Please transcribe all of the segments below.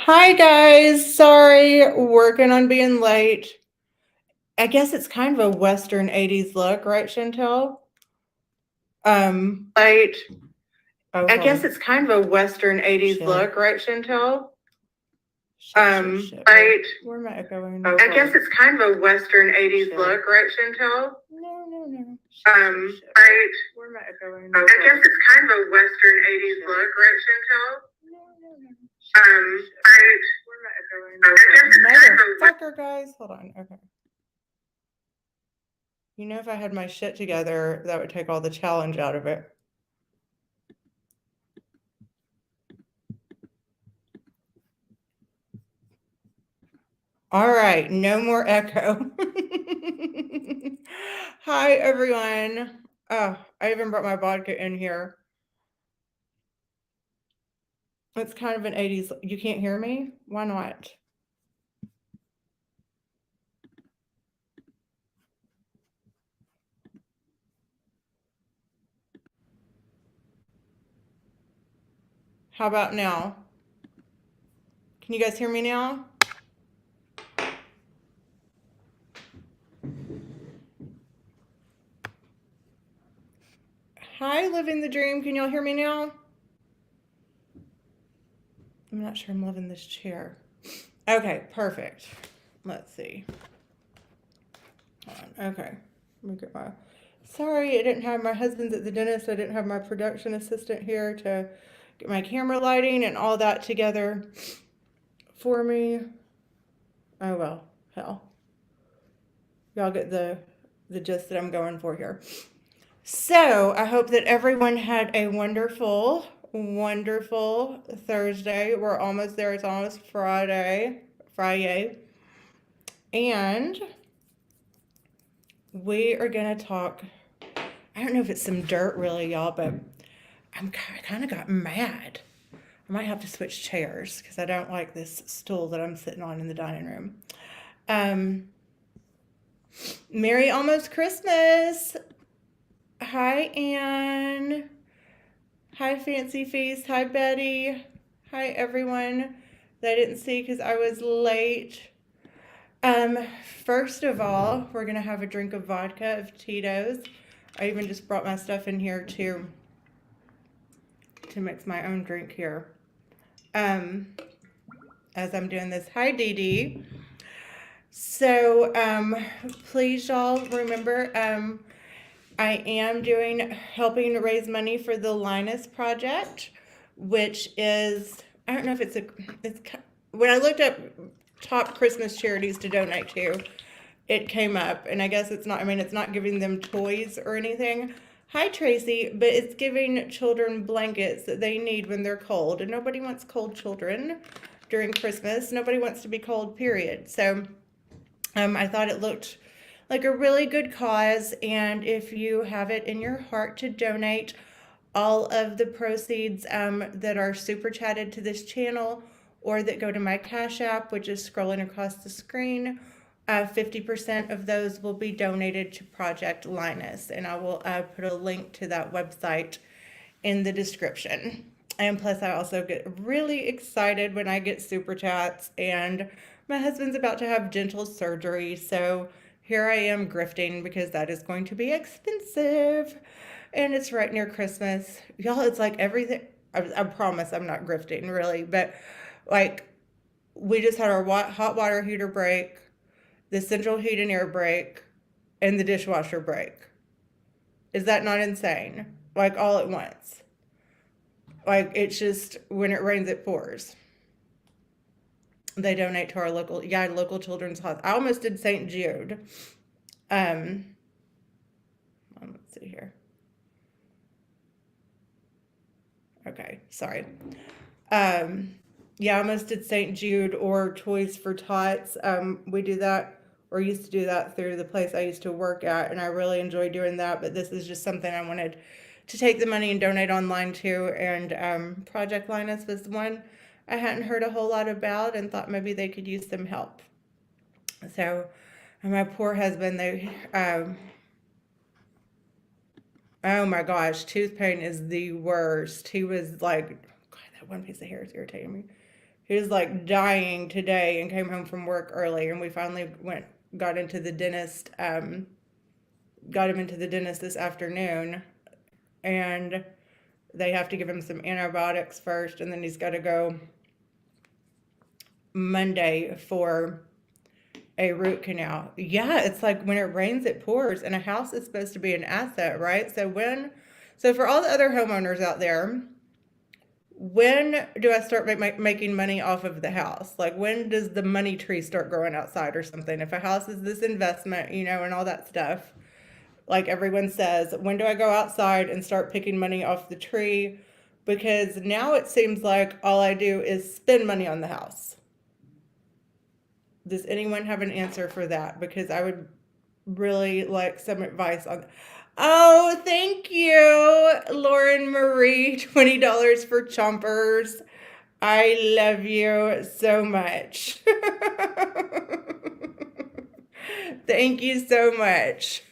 Hi guys, sorry, working on being late. I guess it's kind of a Western 80s look, right, Chantel? Late. Oh, I guess it's kind of a Western 80s Shit. look, right, Chantel? Shit. Late. Where am I echoing? I guess it's kind of a Western 80s look, right, Chantel? No. Late. Where am I echoing? I guess it's kind of a Western 80s look, right, Chantel? Late. Where am I echoing? Motherfucker, guys. Hold on. Okay. You know, if I had my shit together, that would take all the challenge out of it. All right, no more echo. Hi, everyone. Oh, I even brought my vodka in here. It's kind of an 80s. You can't hear me? Why not? How about now? Can you guys hear me now? Hi, living the dream. Can y'all hear me now? I'm not sure I'm loving this chair. Okay, perfect. Let's see. Hold on. Okay. Let me get my. Sorry, I didn't have my husband's at the dentist. So I didn't have my production assistant here to get my camera lighting and all that together for me. Oh well, hell. Y'all get the gist that I'm going for here. So I hope that everyone had a wonderful Thursday. We're almost there. It's almost Friday. And we are going to talk. I don't know if it's some dirt really, y'all, but I kind of got mad. I might have to switch chairs because I don't like this stool that I'm sitting on in the dining room. Merry almost Christmas. Hi, Anne. Hi, Fancy Feast. Hi, Betty. Hi, everyone that I didn't see because I was late. First of all, we're going to have a drink of vodka of Tito's. I even just brought my stuff in here to mix my own drink here. As I'm doing this. Hi, Dee Dee. So, please, y'all, remember, I am helping to raise money for the Linus Project, which is, I don't know if it's when I looked up top Christmas charities to donate to, it came up, and I guess it's not giving them toys or anything. Hi, Tracy, but it's giving children blankets that they need when they're cold, and nobody wants cold children during Christmas. Nobody wants to be cold, period. So, I thought it looked like a really good cause, and if you have it in your heart to donate, all of the proceeds that are super chatted to this channel or that go to my Cash App, which is scrolling across the screen, 50% of those will be donated to Project Linus, and I will put a link to that website in the description. And plus, I also get really excited when I get super chats, and my husband's about to have dental surgery, so here I am grifting because that is going to be expensive, and it's right near Christmas. Y'all, it's like everything. I promise I'm not grifting, really, but like we just had our hot water heater break, the central heat and air break, and the dishwasher break. Is that not insane? Like all at once. Like it's just when it rains, it pours. They donate to our local children's hospital. I almost did St. Jude. Let's see here. Okay, sorry. Yeah, I almost did St. Jude or Toys for Tots. We do that or used to do that through the place I used to work at, and I really enjoy doing that. But this is just something I wanted to take the money and donate online to. And Project Linus was the one I hadn't heard a whole lot about and thought maybe they could use some help. So, my poor husband, oh my gosh, tooth pain is the worst. He was like, God, that one piece of hair is irritating me. He was like dying today and came home from work early, and we finally got into the dentist, got him into the dentist this afternoon, and they have to give him some antibiotics first, and then he's got to go Monday for a root canal. Yeah, it's like when it rains, it pours, and a house is supposed to be an asset, right? So for all the other homeowners out there, when do I start making money off of the house? Like, when does the money tree start growing outside or something? If a house is this investment, and all that stuff, like everyone says, when do I go outside and start picking money off the tree? Because now it seems like all I do is spend money on the house. Does anyone have an answer for that? Because I would really like some advice on. Oh, thank you, Lauren Marie. $20 for Chompers. I love you so much. Thank you so much.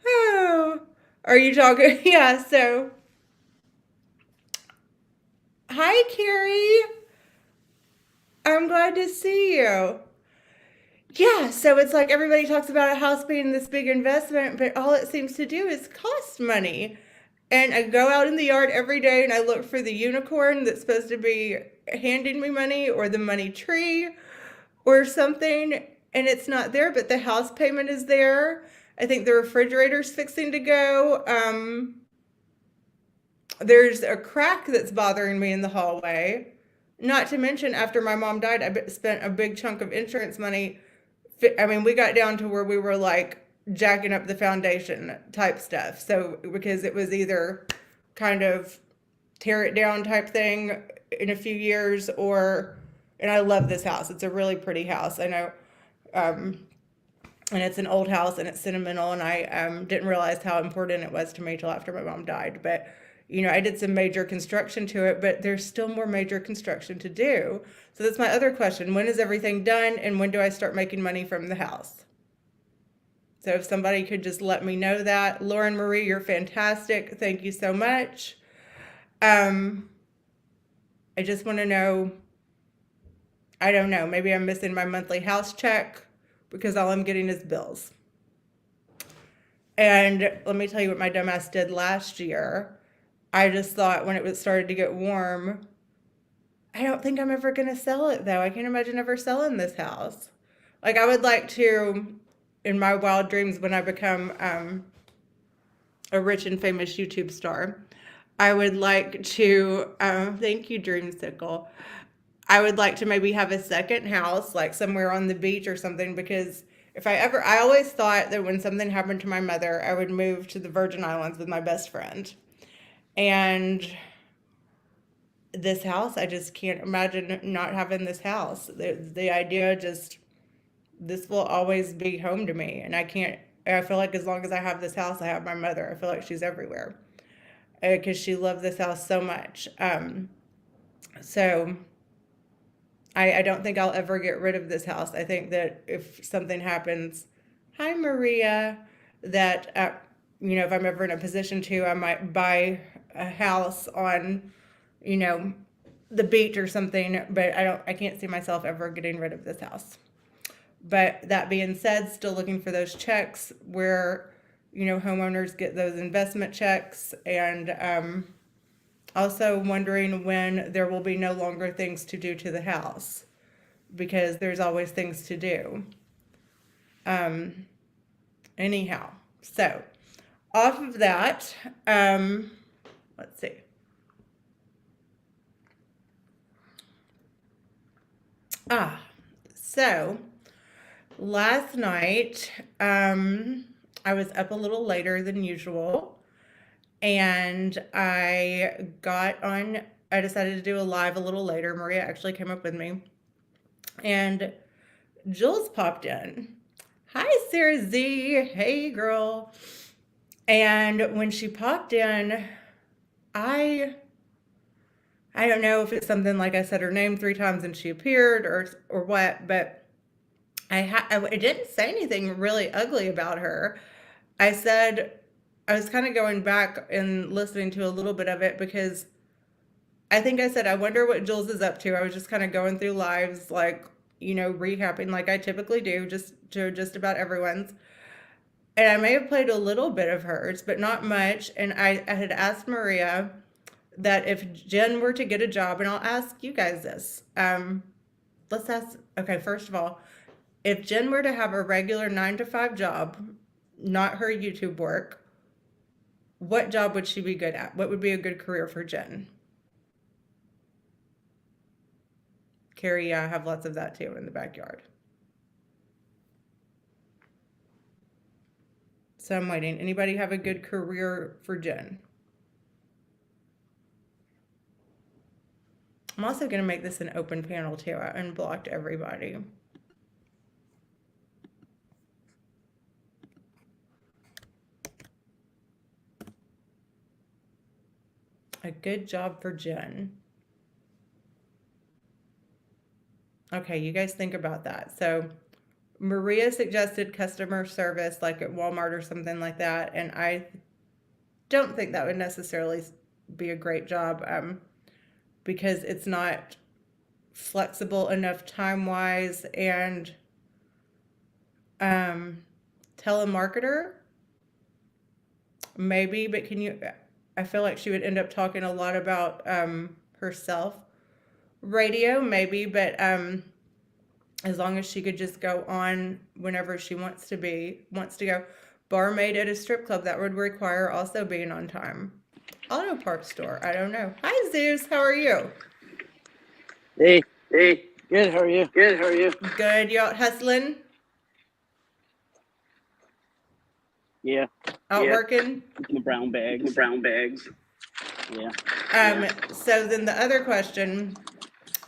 Oh, are you talking? Yeah, so. Hi, Carrie. I'm glad to see you. Yeah, so it's like everybody talks about a house being this big investment, but all it seems to do is cost money. And I go out in the yard every day and I look for the unicorn that's supposed to be handing me money, or the money tree or something, and it's not there, but the house payment is there. I think the refrigerator's fixing to go. There's a crack that's bothering me in the hallway. Not to mention, after my mom died, I spent a big chunk of insurance money. I mean, we got down to where we were like jacking up the foundation type stuff. So, because it was either kind of tear it down type thing in a few years, and I love this house. It's a really pretty house. I know, and it's an old house and it's sentimental, and I didn't realize how important it was to me till after my mom died. But I did some major construction to it, but there's still more major construction to do. So that's my other question. When is everything done, and when do I start making money from the house? So if somebody could just let me know that. Lauren Marie, you're fantastic. Thank you so much. I just want to know, I don't know, maybe I'm missing my monthly house check because all I'm getting is bills. And let me tell you what my dumbass did last year. I just thought when it started to get warm, I don't think I'm ever going to sell it, though. I can't imagine ever selling this house. Like, I would like to, in my wild dreams, when I become a rich and famous YouTube star, I would like to, thank you, Dreamsicle. I would like to maybe have a second house, like somewhere on the beach or something, because I always thought that when something happened to my mother, I would move to the Virgin Islands with my best friend. And this house, I just can't imagine not having this house. The idea just, this will always be home to me. And I feel like as long as I have this house, I have my mother. I feel like she's everywhere because she loved this house so much. So I don't think I'll ever get rid of this house. I think that if something happens, hi, Maria, that, if I'm ever in a position to, I might buy a house on, the beach or something, but I can't see myself ever getting rid of this house. But that being said, still looking for those checks where, homeowners get those investment checks, and also wondering when there will be no longer things to do to the house, because there's always things to do. Anyhow, so off of that, let's see. So last night, I was up a little later than usual, and I decided to do a live a little later. Maria actually came up with me, and Jules popped in. Hi, Sarah Z. Hey, girl. And when she popped in, I don't know if it's something like I said her name 3 times and she appeared or what, but I didn't say anything really ugly about her. I was kind of going back and listening to a little bit of it because I think I said, I wonder what Jules is up to. I was just kind of going through lives, like, recapping like I typically do, just to just about everyone's. And I may have played a little bit of hers, but not much. And I had asked Maria that if Jen were to get a job, and I'll ask you guys this. Let's ask, okay, first of all, if Jen were to have a regular 9 to 5 job, not her YouTube work, what job would she be good at? What would be a good career for Jen? Carrie, yeah, I have lots of that too in the backyard. So I'm waiting. Anybody have a good career for Jen? I'm also going to make this an open panel too. I unblocked everybody. A good job for Jen. Okay, you guys think about that. So Maria suggested customer service, like at Walmart or something like that, and I don't think that would necessarily be a great job, because it's not flexible enough time wise, and telemarketer maybe, but I feel like she would end up talking a lot about herself. Radio maybe, but as long as she could just go on whenever she wants to go. Barmaid at a strip club, that would require also being on time. Auto parts store, I don't know. Hi Zeus, how are you? Hey, good. How are you? Good. You out hustling? Yeah, Out working? the brown bags. Yeah. So then the other question,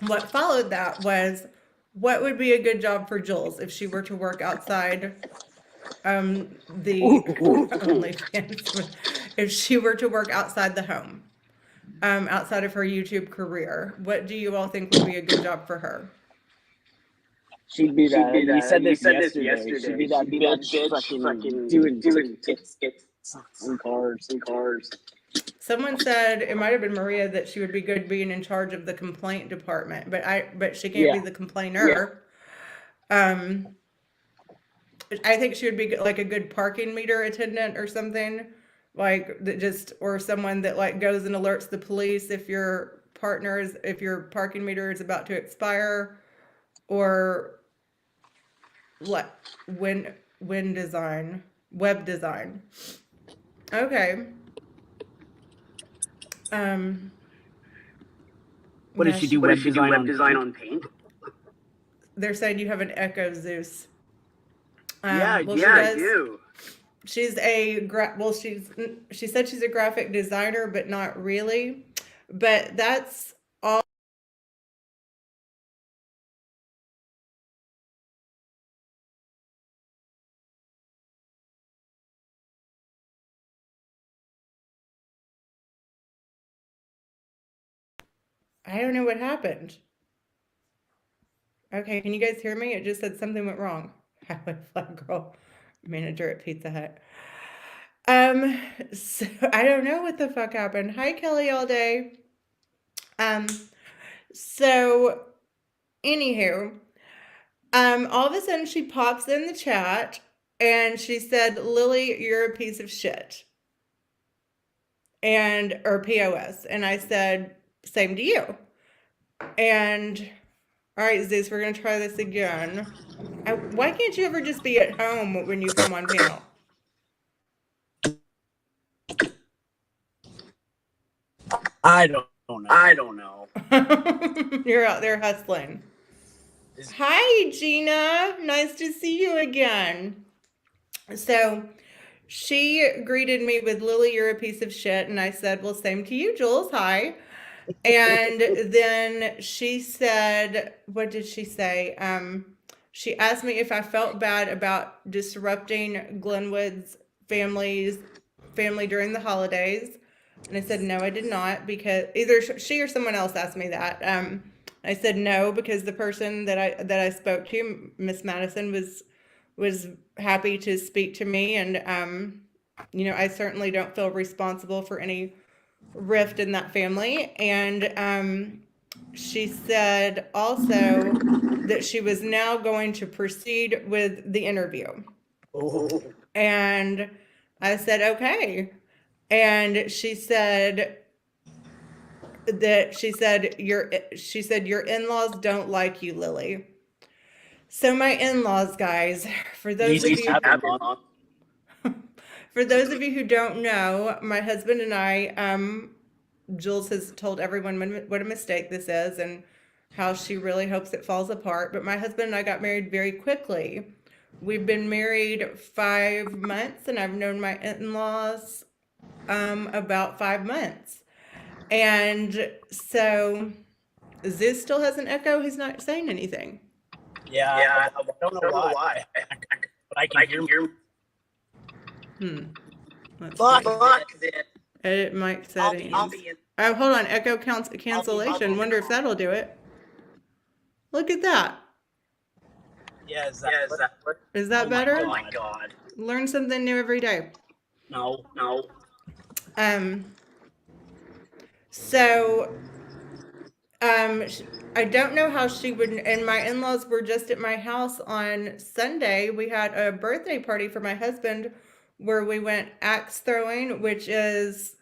what followed that was, what would be a good job for Jules if she were to work outside the OnlyFans, if she were to work outside the home, outside of her YouTube career? What do you all think would be a good job for her? She'd be that. You said this yesterday. She'd be that bitch fucking doing tickets and cars. Someone said, it might have been Maria, that she would be good being in charge of the complaint department, but she can't be the complainer. I think she would be like a good parking meter attendant or something, like that, just, or someone that like goes and alerts the police if your parking meter is about to expire, or what, web design. Okay. What does she do? Web design on Paint? They're saying you have an echo, Zeus. I do. She's she said she's a graphic designer, but not really. But that's all. I don't know what happened. Okay, can you guys hear me? It just said something went wrong. Highway Flag Girl, manager at Pizza Hut. So I don't know what the fuck happened. Hi, Kelly all day. So anywho, all of a sudden she pops in the chat and she said, Lily, you're a piece of shit. Or POS. And I said, same to you. And all right, Zeus, we're going to try this again. Why can't you ever just be at home when you come on panel? I don't know. You're out there hustling. Hi, Gina. Nice to see you again. So she greeted me with, Lily, you're a piece of shit. And I said, well, same to you, Jules. Hi. And then she said, what did she say? She asked me if I felt bad about disrupting Glenwood's family during the holidays. And I said, no, I did not, because either she or someone else asked me that. I said no, because the person that I spoke to, Miss Madison, was happy to speak to me, and I certainly don't feel responsible for any rift in that family. And she said also that she was now going to proceed with the interview. Oh. And I said, okay. And she said your in-laws don't like you, Lily. So my in-laws, guys, for those of These you happen, Mom. for those of you who don't know, my husband and I, Jules has told everyone what a mistake this is and how she really hopes it falls apart. But my husband and I got married very quickly. We've been married 5 months, and I've known my in-laws about 5 months. And so Zeus still has an echo. He's not saying anything. Yeah, I don't know why. But I can hear him. Let's Fuck see. it. Edit mic I'll settings. be in. Oh, hold on. Echo cancellation. Wonder if that'll do it. Look at that. Yeah, is that Is that better? Oh my god. Learn something new every day. No. So, I don't know how she would, and my in-laws were just at my house on Sunday. We had a birthday party for my husband where we went axe throwing, which is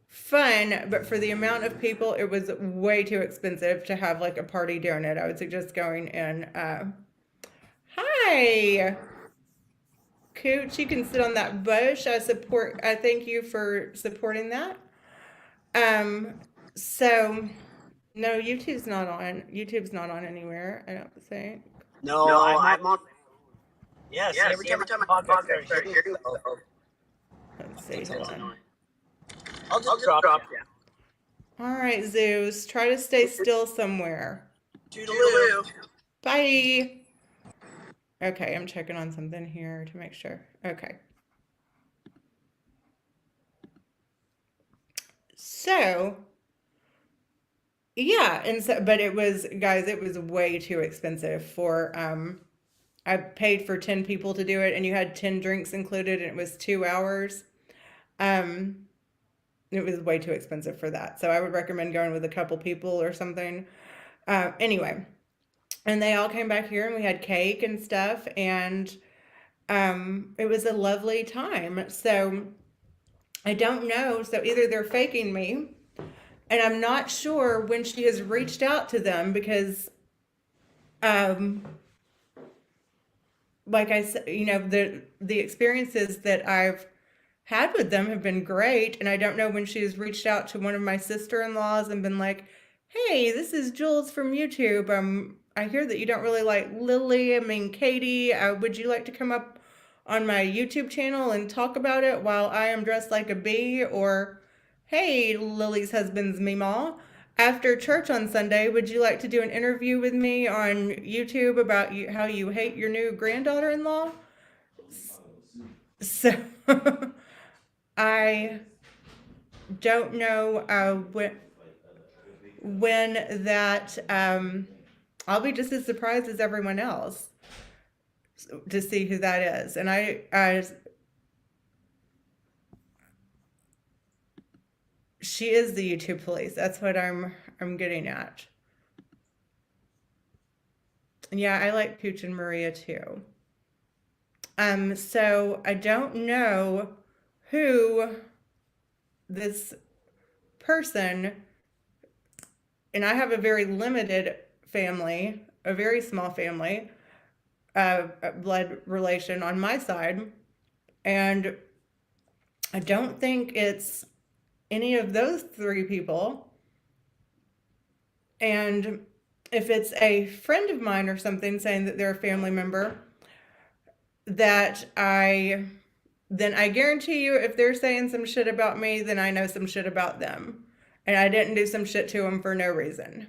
fun, but for the amount of people, it was way too expensive to have like a party doing it. I would suggest going in. Hi, Cooch, you can sit on that bush. I thank you for supporting that. So no, YouTube's not on. YouTube's not on anywhere, I don't think. No, I'm on. Yes, every time I talk, I start hearing myself. Let's see, hold on. I'll just drop you. All right, Zeus, try to stay still somewhere. Toodaloo. Bye. Okay, I'm checking on something here to make sure. Okay. So, yeah, and so, but it was, guys, it was way too expensive for, I paid for 10 people to do it, and you had 10 drinks included, and it was 2 hours. It was way too expensive for that. So I would recommend going with a couple people or something. Anyway, and they all came back here and we had cake and stuff, and it was a lovely time. So I don't know. So either they're faking me, and I'm not sure when she has reached out to them because, like I said, the experiences that I've had with them have been great, and I don't know when she has reached out to one of my sister-in-laws and been like, hey, this is Jules from YouTube. I hear that you don't really like Lily, Katie. Would you like to come up on my YouTube channel and talk about it while I am dressed like a bee? Or, hey, Lily's husband's Meemaw. After church on Sunday, would you like to do an interview with me on YouTube about how you hate your new granddaughter-in-law? So I don't know when that, I'll be just as surprised as everyone else to see who that is. And she is the YouTube police. That's what I'm getting at. And yeah, I like Pooch and Maria too. So I don't know who this person, and I have a very limited family, a very small family, blood relation on my side, and I don't think it's any of those 3 people. And if it's a friend of mine or something saying that they're a family member, then I guarantee you, if they're saying some shit about me, then I know some shit about them. And I didn't do some shit to them for no reason.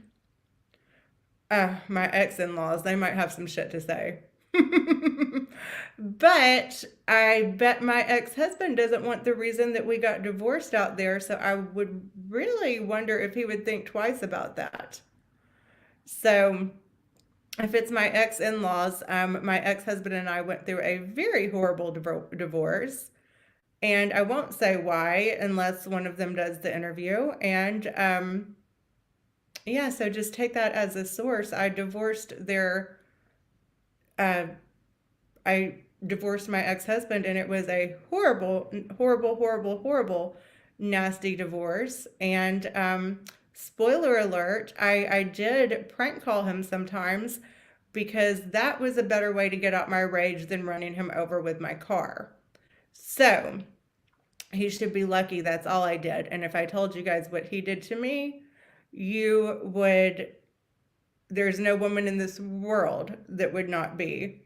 My ex-in-laws, they might have some shit to say. But I bet my ex-husband doesn't want the reason that we got divorced out there, so I would really wonder if he would think twice about that. So if it's my ex-in-laws, my ex-husband and I went through a very horrible divorce, And I won't say why unless one of them does the interview. And yeah, so just take that as a source. I divorced my ex-husband, and it was a horrible, horrible, horrible, horrible, nasty divorce. And spoiler alert, I did prank call him sometimes because that was a better way to get out my rage than running him over with my car. So he should be lucky that's all I did. And if I told you guys what he did to me, there's no woman in this world that would not be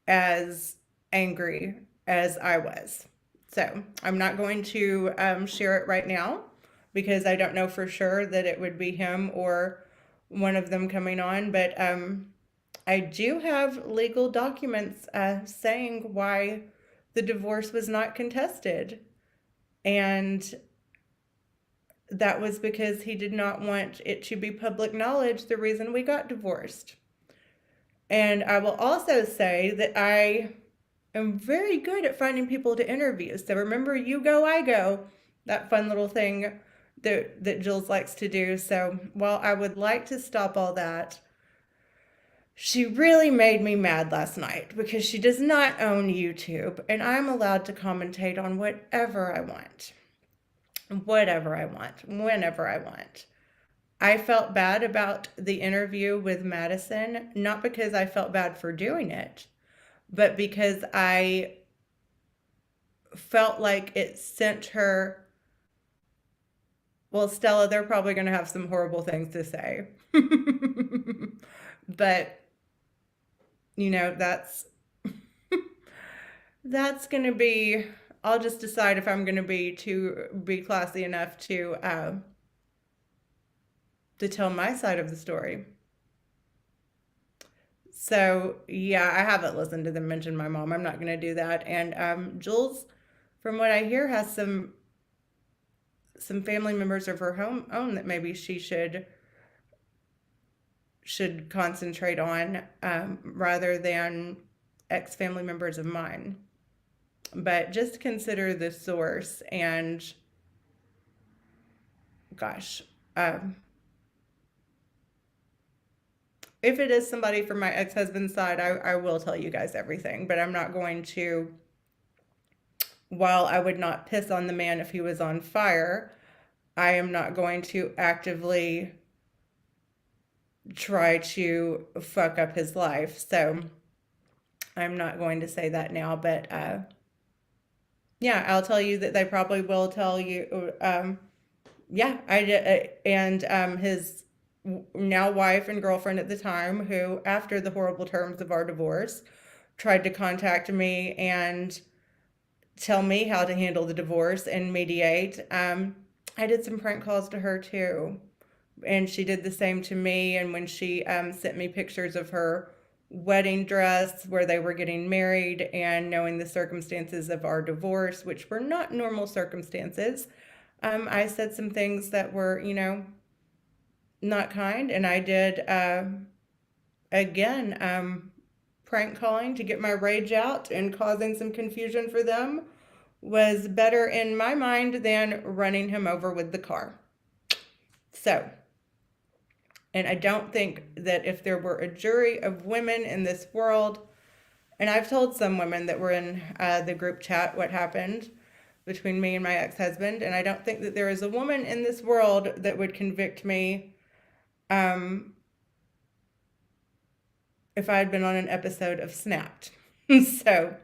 as angry as I was. So I'm not going to share it right now because I don't know for sure that it would be him or one of them coming on. But I do have legal documents saying why the divorce was not contested. And that was because he did not want it to be public knowledge the reason we got divorced. And I will also say that I am very good at finding people to interview. So remember, you go, I go, that fun little thing that Jules likes to do. So while I would like to stop all that, she really made me mad last night because she does not own YouTube, and I'm allowed to commentate on whatever I want. Whatever I want, whenever I want. I felt bad about the interview with Madison, not because I felt bad for doing it, but because I felt like it sent her, well, Stella, they're probably going to have some horrible things to say. But, you know, that's going to be, I'll just decide if I'm going to be classy enough to tell my side of the story. So yeah, I haven't listened to them mention my mom. I'm not going to do that. And Jules, from what I hear, has some family members of her own that maybe she should concentrate on rather than ex-family members of mine. But just consider the source. And gosh, if it is somebody from my ex-husband's side, I will tell you guys everything. But I'm not going to, while I would not piss on the man if he was on fire, I am not going to actively try to fuck up his life. So I'm not going to say that now. But yeah, I'll tell you that they probably will tell you. Yeah, I did. And his now wife and girlfriend at the time, who after the horrible terms of our divorce tried to contact me and tell me how to handle the divorce and mediate. I did some prank calls to her too, and she did the same to me. And when she sent me pictures of her wedding dress where they were getting married, and knowing the circumstances of our divorce, which were not normal circumstances, I said some things that were, you know, not kind. And I did, again, prank calling to get my rage out, and causing some confusion for them was better in my mind than running him over with the car. So, and I don't think that if there were a jury of women in this world, and I've told some women that were in the group chat what happened between me and my ex-husband, and I don't think that there is a woman in this world that would convict me if I had been on an episode of Snapped. So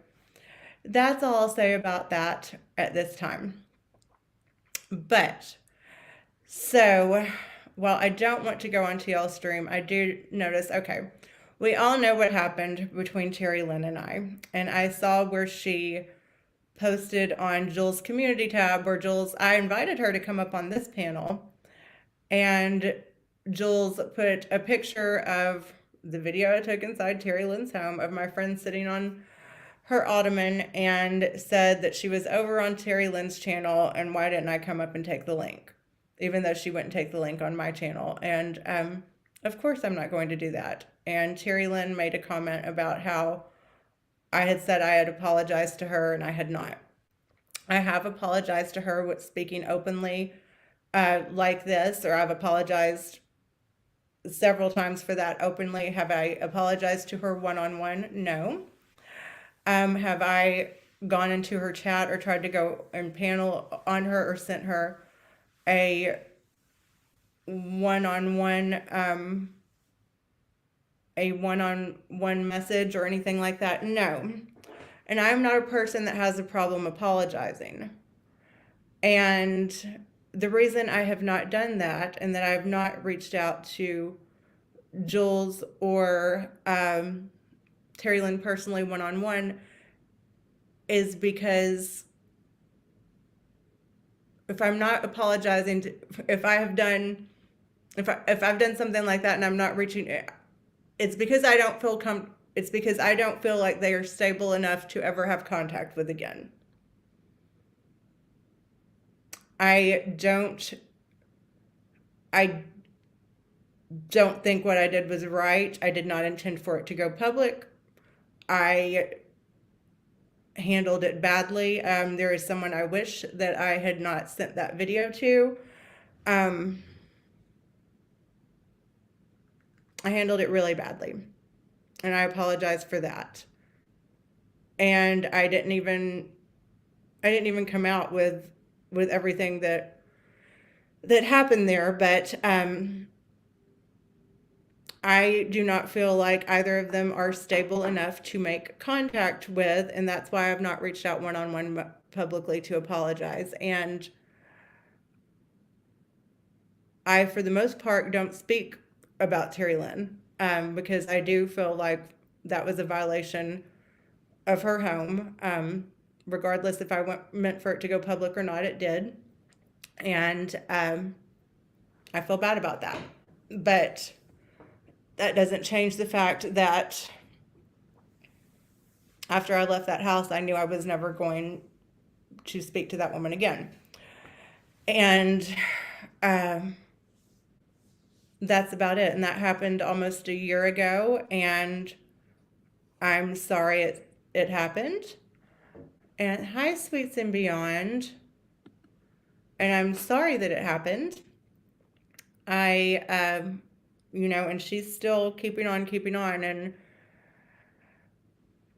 that's all I'll say about that at this time. But so while I don't want to go onto y'all's stream, I do notice, okay, we all know what happened between Terry Lynn and I saw where she posted on Jules' community tab, where I invited her to come up on this panel, and Jules put a picture of the video I took inside Terry Lynn's home of my friend sitting on her ottoman, and said that she was over on Terry Lynn's channel, and why didn't I come up and take the link, even though she wouldn't take the link on my channel. And of course I'm not going to do that. And Terry Lynn made a comment about how I had said I had apologized to her, and I had not. I have apologized to her with speaking openly like this, or I've apologized several times for that openly. Have I apologized to her one-on-one? No. Have I gone into her chat or tried to go and panel on her or sent her a one-on-one message or anything like that? No. And I'm not a person that has a problem apologizing. And the reason I have not done that and that I have not reached out to Jules or Terry Lynn personally one-on-one is because if I'm not apologizing, if I've done something like that and I'm not reaching, it's because I don't feel it's because I don't feel like they are stable enough to ever have contact with again. I don't think what I did was right. I did not intend for it to go public. I handled it badly. There is someone I wish that I had not sent that video to. I handled it really badly, and I apologize for that. And I didn't even come out with everything that happened there, but I do not feel like either of them are stable enough to make contact with, and that's why I've not reached out one-on-one publicly to apologize. And I, for the most part, don't speak about Terry Lynn because I do feel like that was a violation of her home. Regardless if I meant for it to go public or not, it did. And I feel bad about that. But that doesn't change the fact that after I left that house, I knew I was never going to speak to that woman again. And that's about it. And that happened almost a year ago. And I'm sorry it happened. And hi, Sweets and Beyond. And I'm sorry that it happened. And she's still keeping on.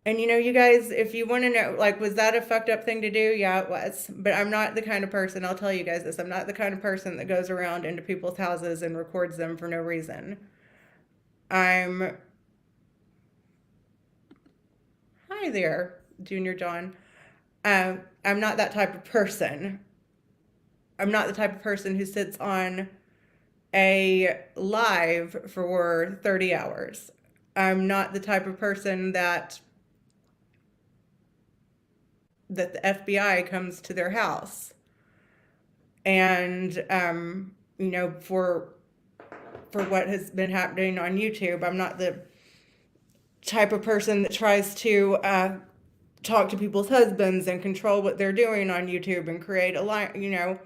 And you guys, if you want to know, like, was that a fucked up thing to do? Yeah, it was. But I'm not the kind of person, I'll tell you guys this, I'm not the kind of person that goes around into people's houses and records them for no reason. Hi there, Junior John. I'm not that type of person. I'm not the type of person who sits on a live for 30 hours. I'm not the type of person that the FBI comes to their house. And, for what has been happening on YouTube, I'm not the type of person that tries to talk to people's husbands and control what they're doing on YouTube and create a line,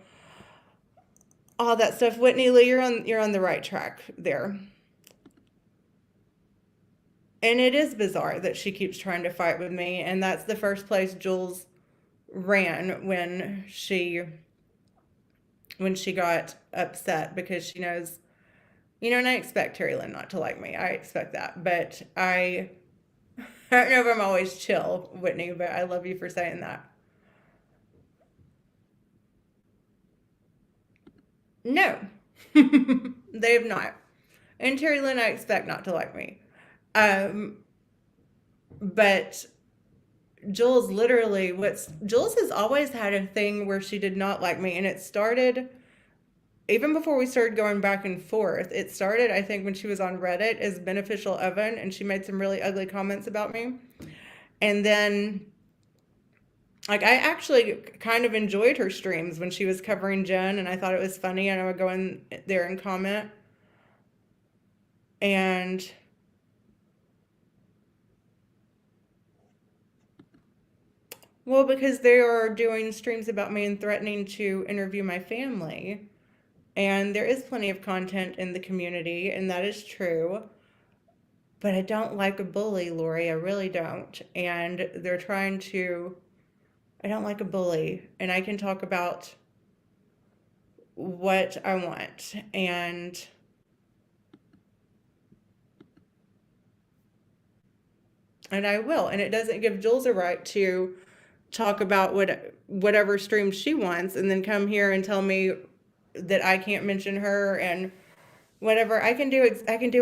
all that stuff. Whitney Lee, you're on the right track there. And it is bizarre that she keeps trying to fight with me, and that's the first place Jules ran when she got upset, because she knows, and I expect Terry Lynn not to like me. I expect that, but I don't know if I'm always chill, Whitney, but I love you for saying that. No, they have not. And Terry Lynn, I expect not to like me. But Jules has always had a thing where she did not like me. And it started, even before we started going back and forth, it started, I think, when she was on Reddit as Beneficial Oven, and she made some really ugly comments about me. And then, like, I actually kind of enjoyed her streams when she was covering Jen, and I thought it was funny, and I would go in there and comment. And well, because they are doing streams about me and threatening to interview my family. And there is plenty of content in the community, and that is true. But I don't like a bully, Lori. I really don't. And they're trying to I don't like a bully, and I can talk about what I want, and I will. And it doesn't give Jules a right to talk about whatever stream she wants and then come here and tell me that I can't mention her and whatever. I can do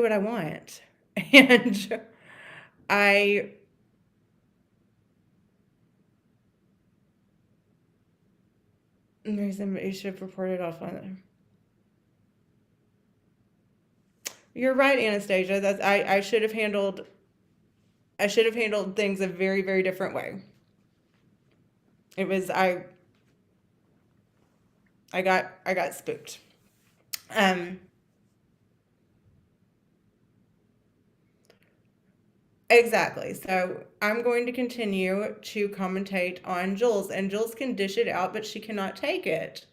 what I want. And I there's somebody should have reported off on them. You're right, Anastasia. That's I should have handled things a very, very different way. It was I got spooked. Exactly. So I'm going to continue to commentate on Jules, and Jules can dish it out, but she cannot take it.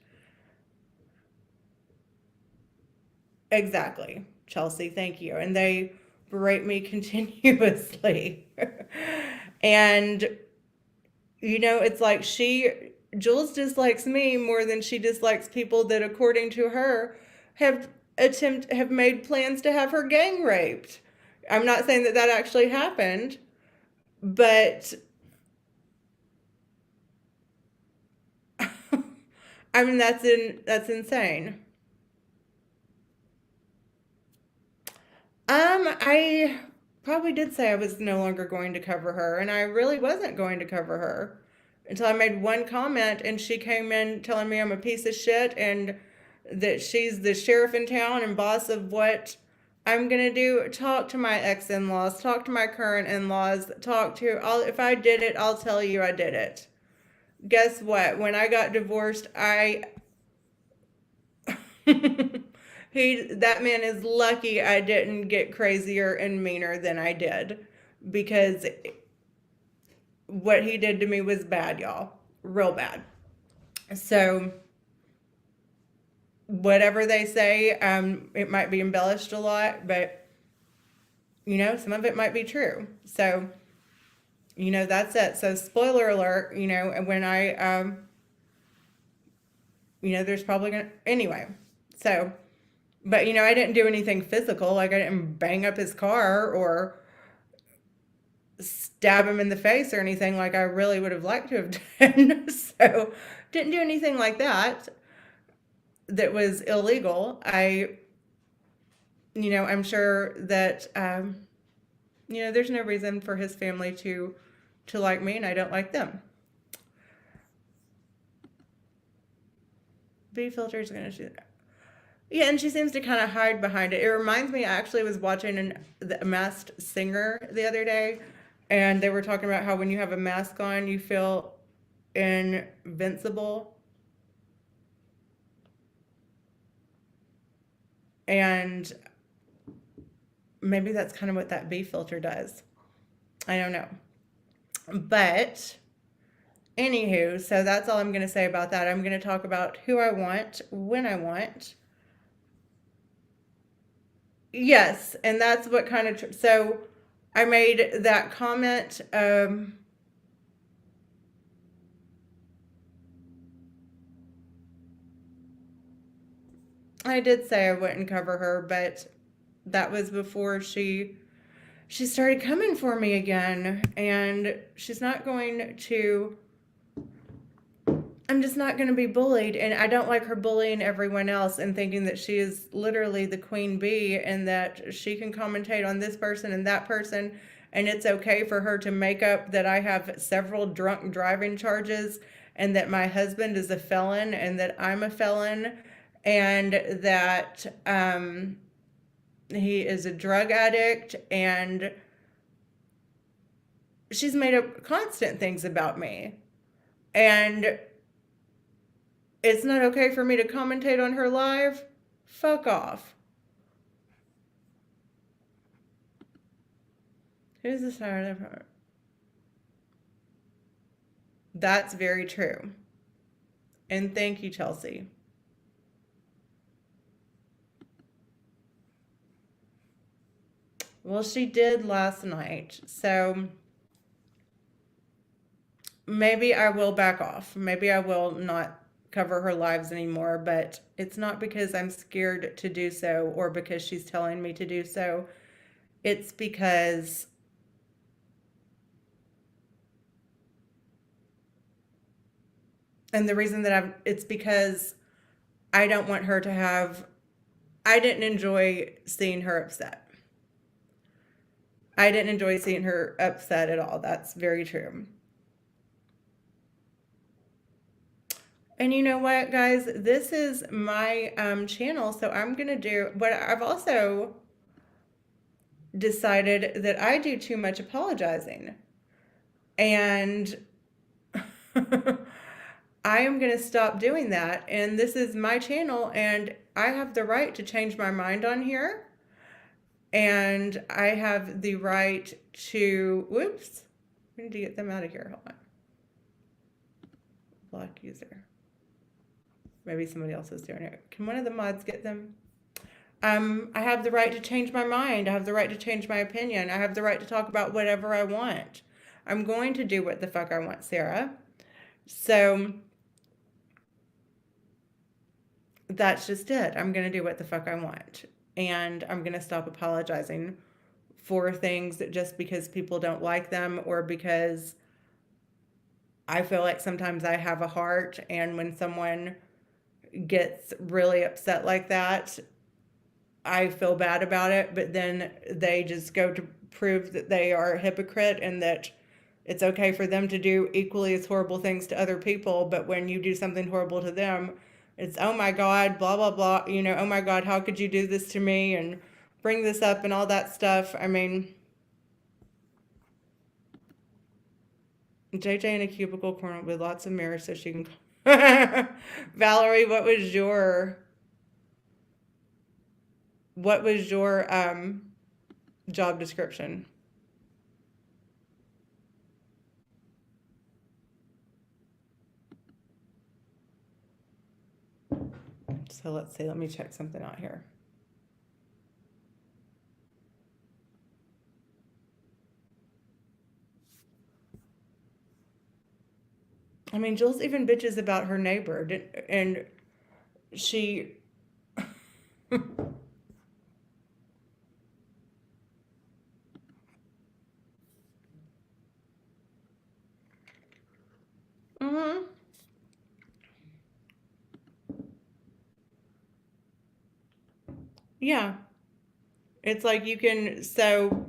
Exactly, Chelsea. Thank you. And they berate me continuously. And it's like Jules dislikes me more than she dislikes people that, according to her, have made plans to have her gang raped. I'm not saying that actually happened, but I mean that's insane. I probably did say I was no longer going to cover her, and I really wasn't going to cover her until I made one comment, and she came in telling me I'm a piece of shit and that she's the sheriff in town and boss of what I'm gonna do. Talk to my ex-in-laws, talk to my current in-laws, if I did it, I'll tell you I did it. Guess what? When I got divorced, that man is lucky I didn't get crazier and meaner than I did, because what he did to me was bad, y'all. Real bad. So whatever they say, it might be embellished a lot, but some of it might be true. So that's it. So spoiler alert, when I there's probably gonna anyway. So but I didn't do anything physical. Like, I didn't bang up his car or stab him in the face or anything like I really would have liked to have done. So didn't do anything like that was illegal. I'm sure that there's no reason for his family to like me, and I don't like them. B filter's gonna shoot. Yeah, and she seems to kind of hide behind it. It reminds me, I actually was watching The Masked Singer the other day, and they were talking about how when you have a mask on, you feel invincible. And maybe that's kind of what that B filter does. I don't know. But anywho, so that's all I'm going to say about that. I'm going to talk about who I want, when I want. Yes, and that's what kind of so I made that comment. I did say I wouldn't cover her, but that was before she started coming for me again, and she's not going to. I'm just not going to be bullied, and I don't like her bullying everyone else and thinking that she is literally the queen bee and that she can commentate on this person and that person, and it's okay for her to make up that I have several drunk driving charges and that my husband is a felon and that I'm a felon and that he is a drug addict, and she's made up constant things about me. And it's not okay for me to commentate on her live? Fuck off. Who's the star of her? That's very true. And thank you, Chelsea. Well, she did last night. So maybe I will back off. Maybe I will not cover her lives anymore, but it's not because I'm scared to do so or because she's telling me to do so. It's because and the reason that it's because I don't want her to have, I didn't enjoy seeing her upset. I didn't enjoy seeing her upset at all. That's very true. And you know what, guys? This is my channel, so I'm going to do, but I've also decided that I do too much apologizing. And I am going to stop doing that. And this is my channel, and I have the right to change my mind on here. And I have the right to, whoops, we need to get them out of here. Hold on. Block user. Maybe somebody else is doing it. Can one of the mods get them? I have the right to change my mind. I have the right to change my opinion. I have the right to talk about whatever I want. I'm going to do what the fuck I want, Sarah. So that's just it. I'm going to do what the fuck I want. And I'm going to stop apologizing for things just because people don't like them or because I feel like sometimes I have a heart, and when someone gets really upset like that, I feel bad about it, but then they just go to prove that they are a hypocrite and that it's okay for them to do equally as horrible things to other people, but when you do something horrible to them, it's, oh my God, blah, blah, blah, you know, oh my God, how could you do this to me and bring this up and all that stuff. I mean, JJ in a cubicle corner with lots of mirrors so she can Valerie, what was your job description? So let's see, let me check something out here. I mean, Jules even bitches about her neighbor, and she mm-hmm. Yeah. It's like you can, so,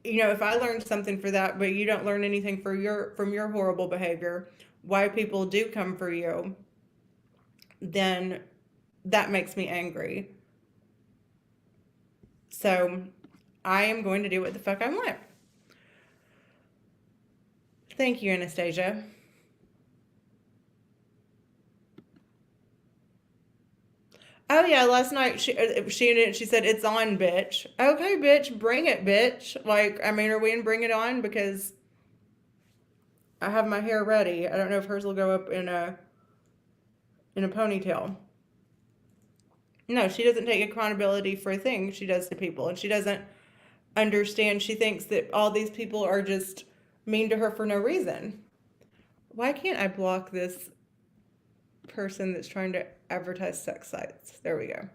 you know, if I learned something for that, but you don't learn anything from your horrible behavior, why people do come for you, then that makes me angry. So I am going to do what the fuck I want. Thank you, Anastasia. Oh yeah, last night she said it's on, bitch. Okay, bitch, bring it, bitch. Like, I mean, are we in Bring It On? Because I have my hair ready. I don't know if hers will go up in a ponytail. No, she doesn't take accountability for things she does to people, and she doesn't understand. She thinks that all these people are just mean to her for no reason. Why can't I block this person that's trying to advertise sex sites? There we go.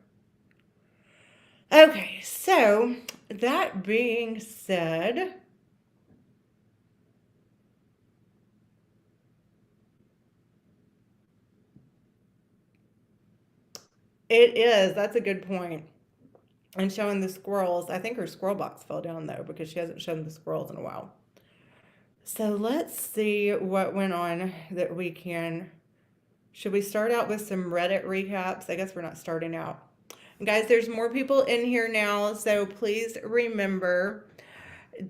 Okay, so that being said, it is. That's a good point. And showing the squirrels. I think her squirrel box fell down though because she hasn't shown the squirrels in a while. So let's see what went on that we can. Should we start out with some Reddit recaps? I guess we're not starting out. Guys, there's more people in here now, so please remember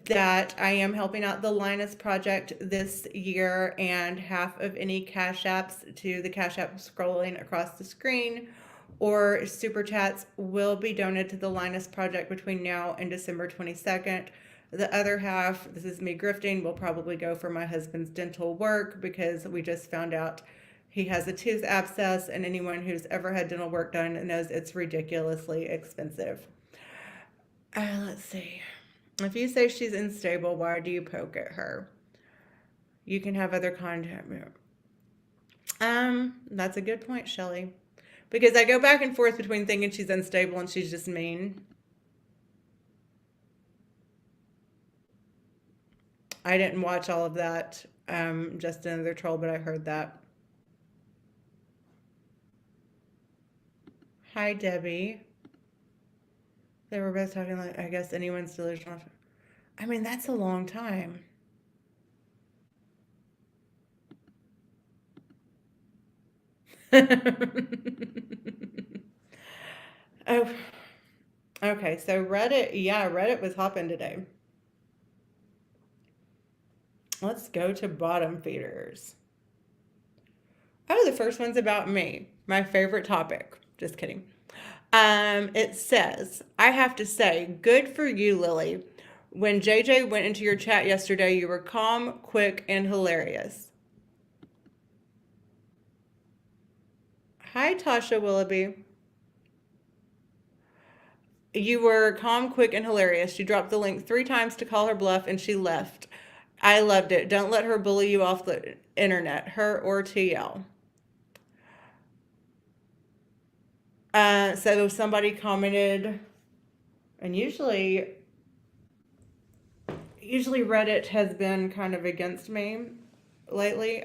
that I am helping out the Linus Project this year, and half of any Cash Apps to the Cash App scrolling across the screen or Super Chats will be donated to the Linus Project between now and December 22nd. The other half, this is me grifting, will probably go for my husband's dental work because we just found out he has a tooth abscess, and anyone who's ever had dental work done knows it's ridiculously expensive. Let's see. If you say she's unstable, why do you poke at her? You can have other content. That's a good point, Shelley. Because I go back and forth between thinking she's unstable and she's just mean. I didn't watch all of that. Just another troll, but I heard that. Hi, Debbie. They were both talking like, I guess anyone's delusional. I mean, that's a long time. Oh, okay. So Reddit, yeah, Reddit was hopping today. Let's go to bottom feeders. Oh, the first one's about me. My favorite topic. Just kidding. It says, I have to say, good for you, Lily. When JJ went into your chat yesterday, you were calm, quick, and hilarious. Hi, Tasha Willoughby. You were calm, quick, and hilarious. She dropped the link 3 times to call her bluff, and she left. I loved it. Don't let her bully you off the internet, her or TL. So somebody commented, and usually Reddit has been kind of against me lately.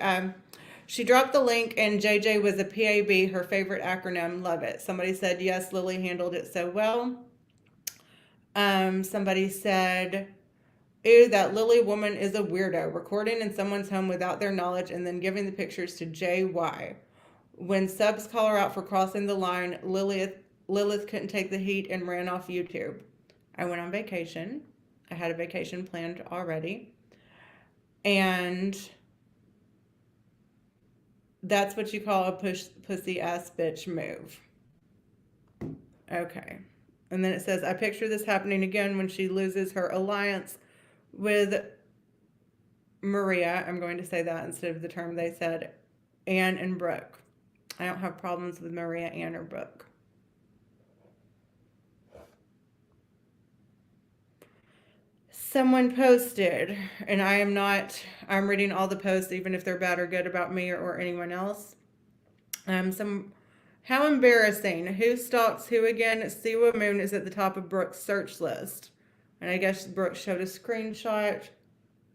She dropped the link, and JJ was a PAB, her favorite acronym. Love it. Somebody said, yes, Lily handled it so well. Somebody said, ew, that Lily woman is a weirdo, recording in someone's home without their knowledge and then giving the pictures to JY. When subs call her out for crossing the line, Lilith couldn't take the heat and ran off YouTube. I went on vacation. I had a vacation planned already. And that's what you call a pussy ass bitch move. Okay. And then it says, I picture this happening again when she loses her alliance with Maria. I'm going to say that instead of the term they said, Anne and Brooke. I don't have problems with Maria, Anne, or Brooke. Someone posted, and I'm reading all the posts, even if they're bad or good about me or anyone else. How embarrassing. Who stalks who again? Siwa Moon is at the top of Brooke's search list. And I guess Brooke showed a screenshot.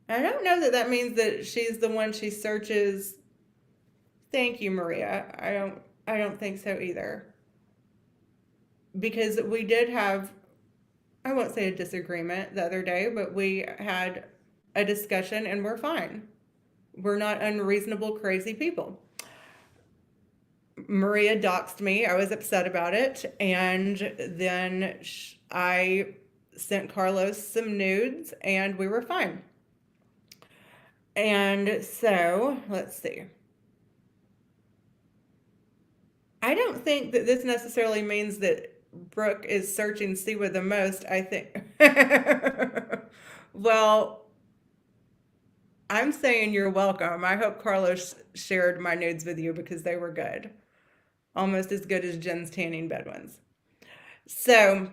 I don't know that means that she's the one she searches. Thank you, Maria. I don't think so either. Because we did have, I won't say a disagreement the other day, but we had a discussion and we're fine. We're not unreasonable, crazy people. Maria doxed me. I was upset about it. And then I sent Carlos some nudes and we were fine. And so, let's see. I don't think that this necessarily means that Brooke is searching Siwa the most. I think, well, I'm saying you're welcome. I hope Carlos shared my nudes with you because they were good. Almost as good as Jen's tanning bed ones. So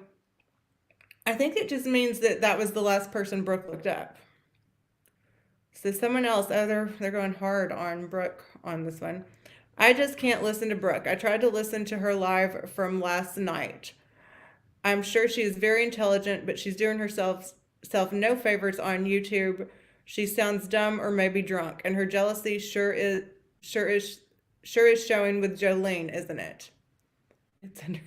I think it just means that was the last person Brooke looked up. So someone else, they're going hard on Brooke on this one. I just can't listen to Brooke. I tried to listen to her live from last night. I'm sure she is very intelligent, but she's doing herself no favors on YouTube. She sounds dumb or maybe drunk, and her jealousy sure is showing with Jolene, isn't it? It's under.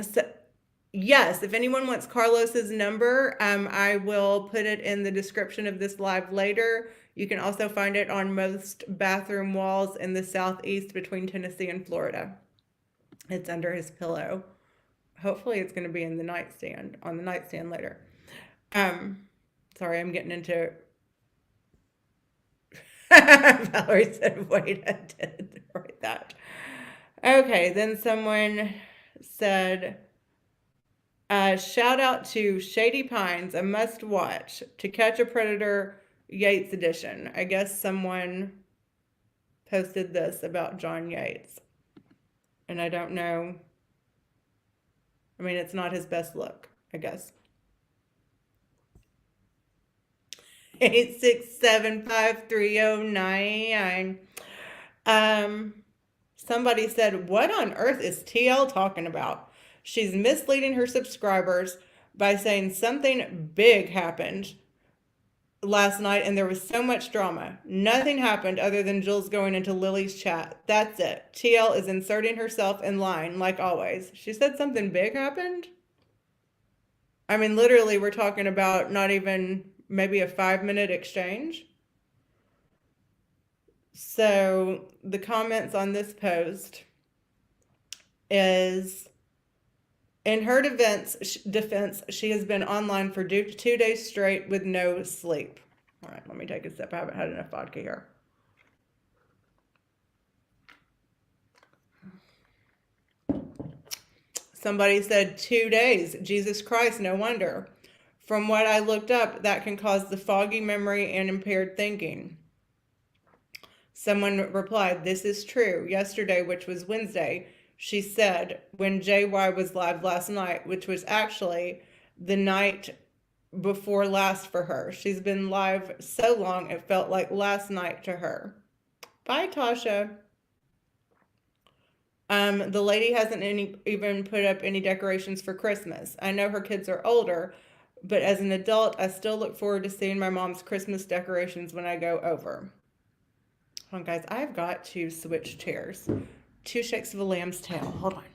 So, yes, if anyone wants Carlos's number, I will put it in the description of this live later. You can also find it on most bathroom walls in the southeast between Tennessee and Florida. It's under his pillow. Hopefully it's going to be in the nightstand, on the nightstand later. Sorry, I'm getting into... Valerie said, wait, I did write that. Okay, then someone said, shout out to Shady Pines, a must watch, To Catch a Predator Yates edition. I guess someone posted this about John Yates. And I don't know. I mean, it's not his best look, I guess. 8675309. Somebody said, "What on earth is TL talking about? She's misleading her subscribers by saying something big happened last night and there was so much drama. Nothing happened other than Jules going into Lily's chat. That's it. TL is inserting herself in line like always." She said something big happened? I mean, literally, we're talking about not even maybe a 5-minute exchange. So the comments on this post is, in her defense, she has been online for 2 days straight with no sleep. All right, let me take a sip. I haven't had enough vodka here. Somebody said 2 days. Jesus Christ, no wonder. From what I looked up, that can cause the foggy memory and impaired thinking. Someone replied, "This is true. Yesterday, which was Wednesday, she said when JY was live last night, which was actually the night before last for her. She's been live so long, it felt like last night to her." Bye, Tasha. The lady hasn't even put up any decorations for Christmas. I know her kids are older, but as an adult, I still look forward to seeing my mom's Christmas decorations when I go over. Hold on, guys. I've got to switch chairs. 2 shakes of a lamb's tail. Hold on.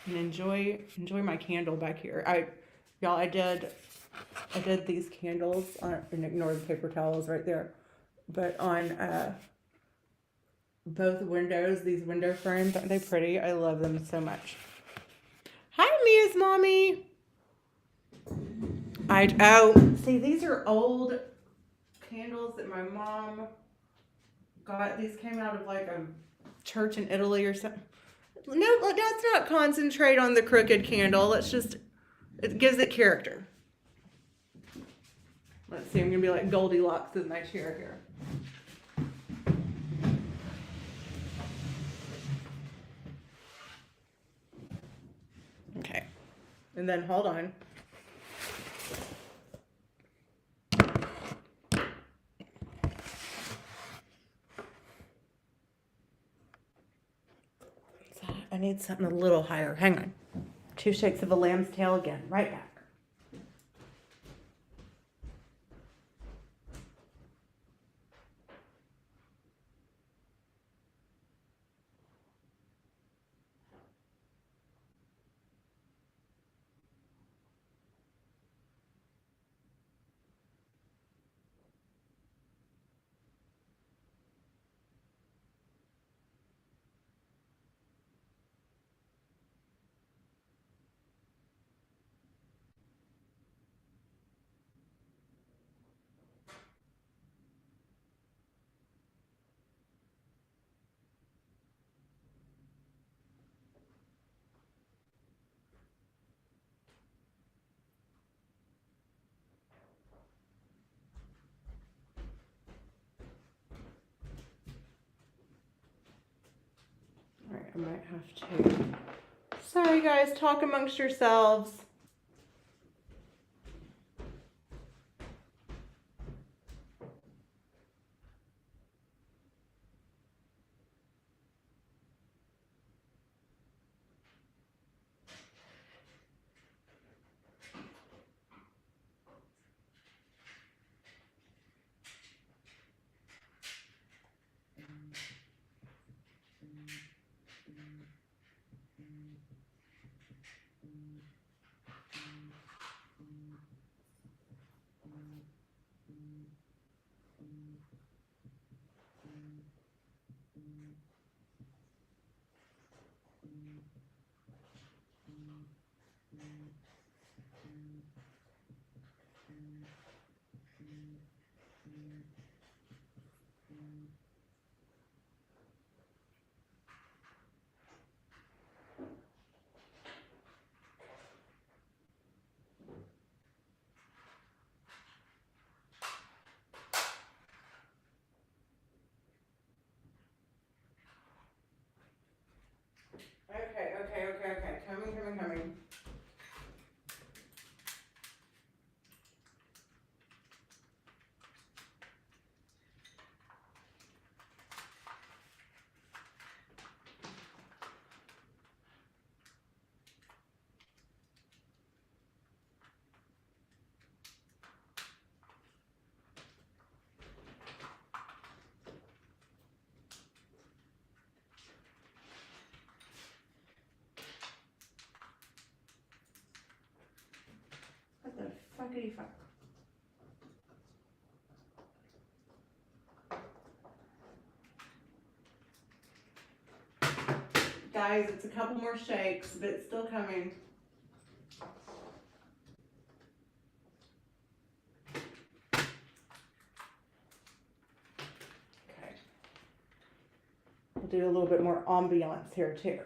And enjoy my candle back here. Y'all, I did these candles on, and ignore the paper towels right there. But on both windows, these window frames, aren't they pretty? I love them so much. Hi, Mia's mommy. See, these are old candles that my mom got. These came out of like a church in Italy or something. No, let's not concentrate on the crooked candle. It gives it character. Let's see, I'm gonna be like Goldilocks in my chair here. Okay, and then hold on. I need something a little higher. Hang on. 2 shakes of a lamb's tail again. Right back. All right, I might have to. Sorry, guys. Talk amongst yourselves. fuckity fuck. Guys, it's a couple more shakes, but it's still coming. Okay. We'll do a little bit more ambiance here too.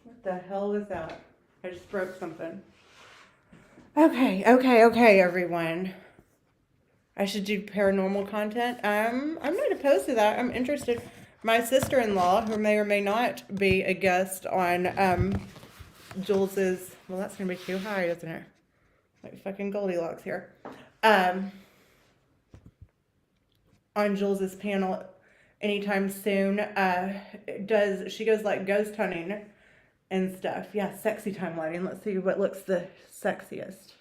What the hell was that? I just broke something. Okay, everyone. I should do paranormal content. I'm not opposed to that. I'm interested. My sister-in-law, who may or may not be a guest on Jules's, well, that's gonna be too high, isn't it? Like fucking Goldilocks here. On Jules's panel anytime soon. She goes like ghost hunting and stuff. Yeah, sexy time lighting. Let's see what looks the sexiest.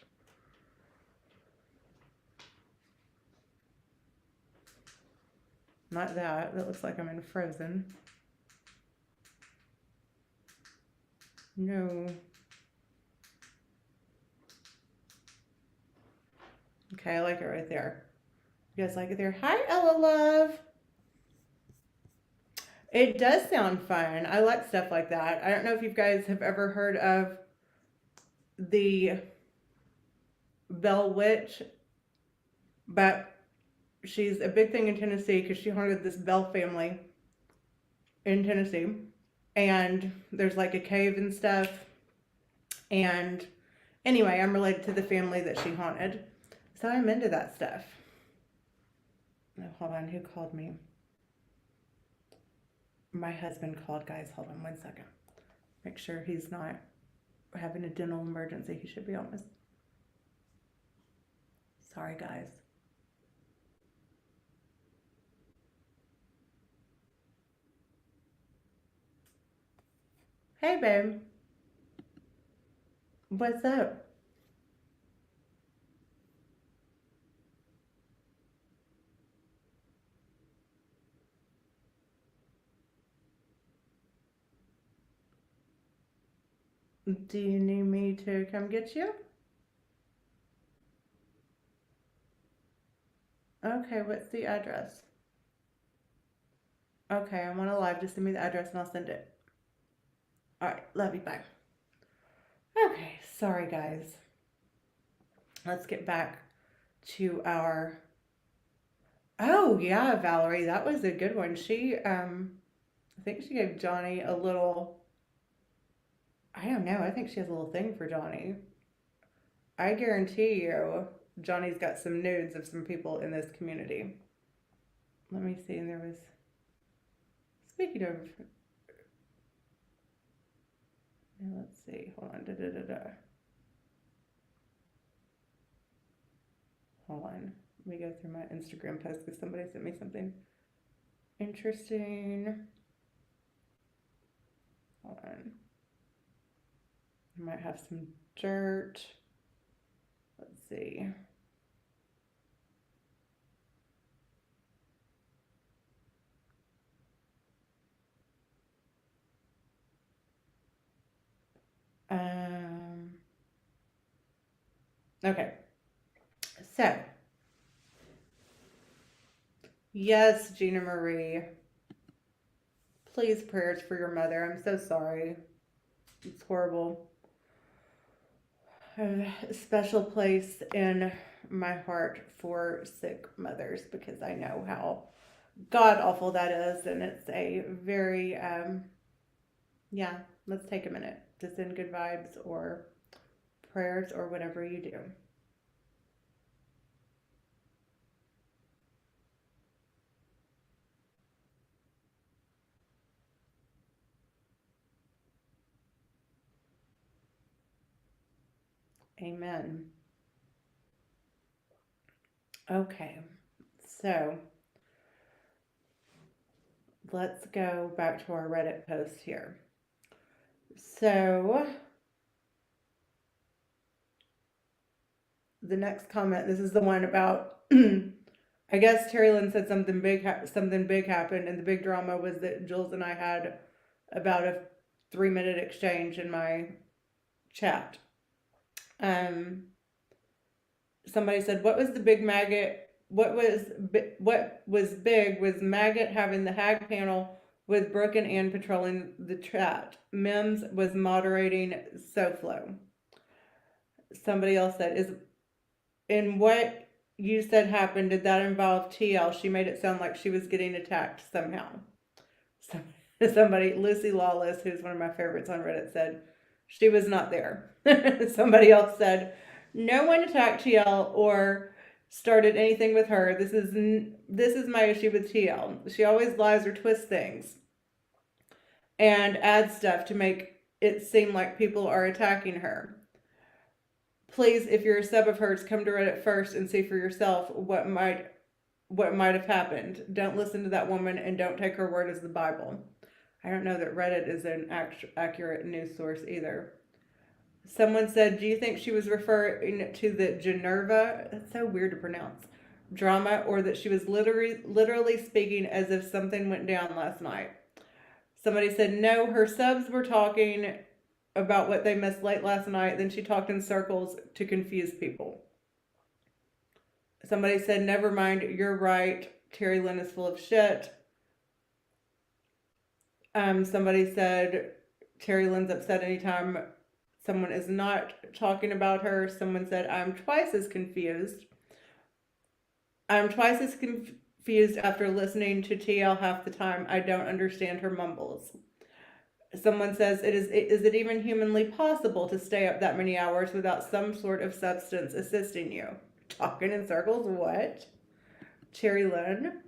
Not that. That looks like I'm in Frozen. No. Okay, I like it right there. You guys like it there? Hi, Ella Love. It does sound fun. I like stuff like that. I don't know if you guys have ever heard of the Bell Witch, but she's a big thing in Tennessee because she haunted this Bell family in Tennessee. And there's like a cave and stuff. And anyway, I'm related to the family that she haunted. So I'm into that stuff. Oh, hold on, who called me? My husband called, guys. Hold on 1 second. Make sure he's not having a dental emergency. He should be on this. Sorry, guys. Hey, babe. What's up? Do you need me to come get you? Okay, what's the address? Okay, I'm on a live. Just send me the address and I'll send it. All right, love you. Bye. Okay, sorry, guys. Let's get back to our. Oh, yeah, Valerie, that was a good one. I think she gave Johnny a little. I don't know. I think she has a little thing for Johnny. I guarantee you, Johnny's got some nudes of some people in this community. Let me see. And there was. Speaking of. Let's see. Hold on. Hold on. Let me go through my Instagram post because somebody sent me something interesting. Hold on. I might have some dirt. Let's see. Okay. So, yes, Gina Marie. Please, prayers for your mother. I'm so sorry. It's horrible. I have a special place in my heart for sick mothers because I know how god awful that is, and it's a very yeah, let's take a minute to send good vibes or prayers or whatever you do. Amen. Okay, so let's go back to our Reddit post here. So the next comment, this is the one about, I guess Terry Lynn said something big happened, and the big drama was that Jules and I had about a 3-minute exchange in my chat. Somebody said, what was the big maggot? What was big was Maggot having the Hag panel with Brooke and Ann patrolling the chat. Mims was moderating SoFlo. Somebody else said, is in what you said happened, did that involve TL? She made it sound like she was getting attacked somehow. Somebody, Lucy Lawless, who's one of my favorites on Reddit, said she was not there. Somebody else said, no one attacked TL or started anything with her. This is my issue with TL. She always lies or twists things and adds stuff to make it seem like people are attacking her. Please, if you're a sub of hers, come to Reddit first and see for yourself what might have happened. Don't listen to that woman and don't take her word as the Bible. I don't know that Reddit is an accurate news source either. Someone said, do you think she was referring to the Generva, that's so weird to pronounce, drama, or that she was literally speaking as if something went down last night? Somebody said, no, her subs were talking about what they missed late last night, then she talked in circles to confuse people. Somebody said, never mind, you're right, Terry Lynn is full of shit. Somebody said, Terry Lynn's upset anytime someone is not talking about her. Someone said, I'm twice as confused. I'm twice as confused after listening to TL half the time. I don't understand her mumbles. Someone says, is it even humanly possible to stay up that many hours without some sort of substance assisting you? Talking in circles, what? Terry Lynn.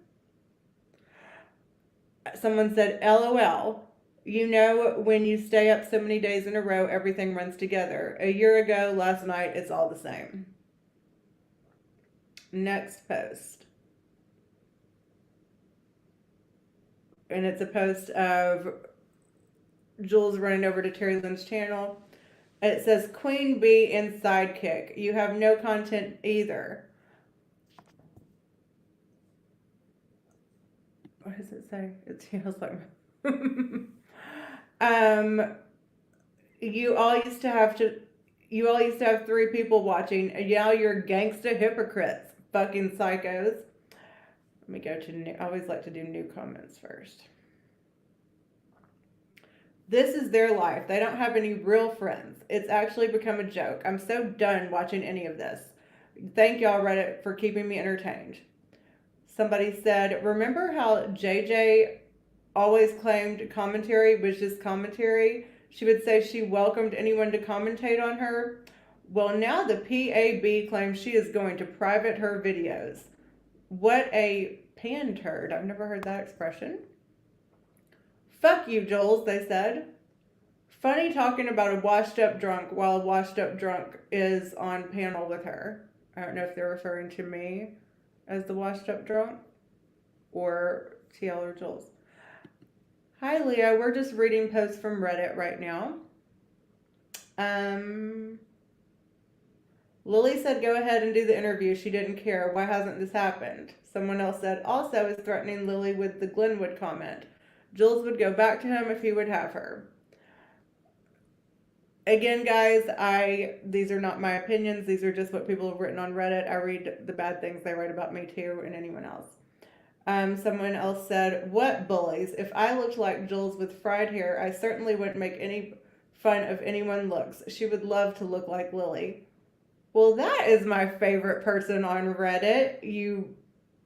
Someone said, LOL. You know, when you stay up so many days in a row, everything runs together. A year ago, last night, it's all the same. Next post. And it's a post of Jules running over to Terry Lynn's channel. It says, Queen Bee and Sidekick. You have no content either. What does it say? It feels like... you all used to have 3 people watching, and now you're gangsta hypocrites, fucking psychos. Let me go to new. I always like to do new comments first. This is their life. They don't have any real friends. It's actually become a joke. I'm so done watching any of this. Thank y'all Reddit for keeping me entertained. Somebody said, remember how JJ always claimed commentary was just commentary? She would say she welcomed anyone to commentate on her. Well, now the PAB claims she is going to private her videos. What a pan turd. I've never heard that expression. Fuck you, Jules, they said. Funny talking about a washed up drunk while a washed up drunk is on panel with her. I don't know if they're referring to me as the washed up drunk or TL or Jules. Hi, Leah. We're just reading posts from Reddit right now. Lily said, go ahead and do the interview. She didn't care. Why hasn't this happened? Someone else said, also is threatening Lily with the Glenwood comment. Jules would go back to him if he would have her. Again, guys, these are not my opinions. These are just what people have written on Reddit. I read the bad things they write about me too, and anyone else. Someone else said, what bullies? If I looked like Jules with fried hair, I certainly wouldn't make any fun of anyone looks. She would love to look like Lily. Well, that is my favorite person on Reddit. You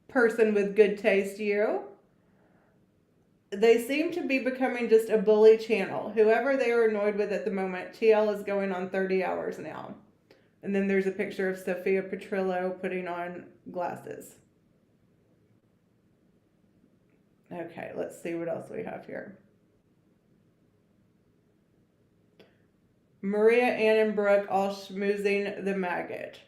person with good taste, you. They seem to be becoming just a bully channel. Whoever they are annoyed with at the moment, TL is going on 30 hours now. And then there's a picture of Sophia Petrillo putting on glasses. Okay, let's see what else we have here. Maria, Ann, and Brooke all schmoozing the maggot.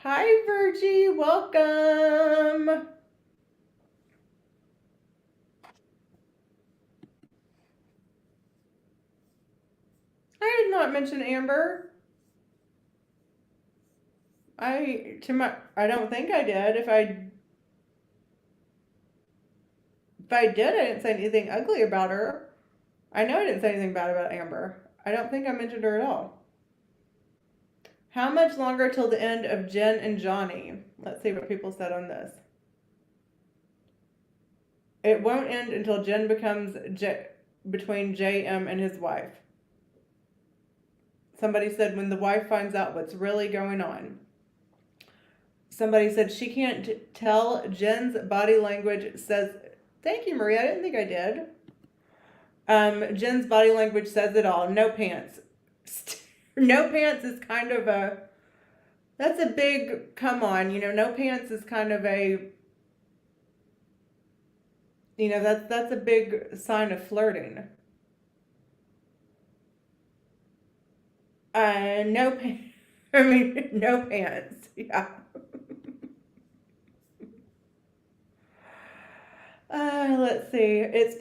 Hi, Virgie. Welcome. I did not mention Amber. I don't think I did. If I did, I didn't say anything ugly about her. I know I didn't say anything bad about Amber. I don't think I mentioned her at all. How much longer till the end of Jen and Johnny? Let's see what people said on this. It won't end until Jen becomes between JM and his wife. Somebody said when the wife finds out what's really going on. Somebody said she can't tell. Jen's body language says, thank you, Maria. I didn't think I did. Jen's body language says it all. No pants. No pants is kind of that's a big come on. No pants is kind of that's a big sign of flirting. No pants. I mean, no pants. Yeah. Let's see. It's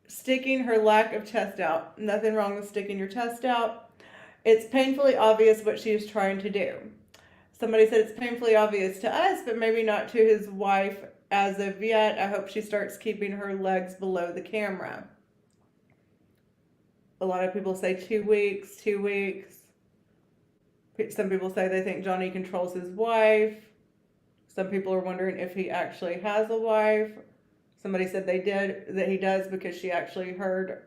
sticking her lack of chest out. Nothing wrong with sticking your chest out. It's painfully obvious what she is trying to do. Somebody said it's painfully obvious to us, but maybe not to his wife as of yet. I hope she starts keeping her legs below the camera. A lot of people say 2 weeks, 2 weeks. Some people say they think Johnny controls his wife. Some people are wondering if he actually has a wife. Somebody said that he does because she actually heard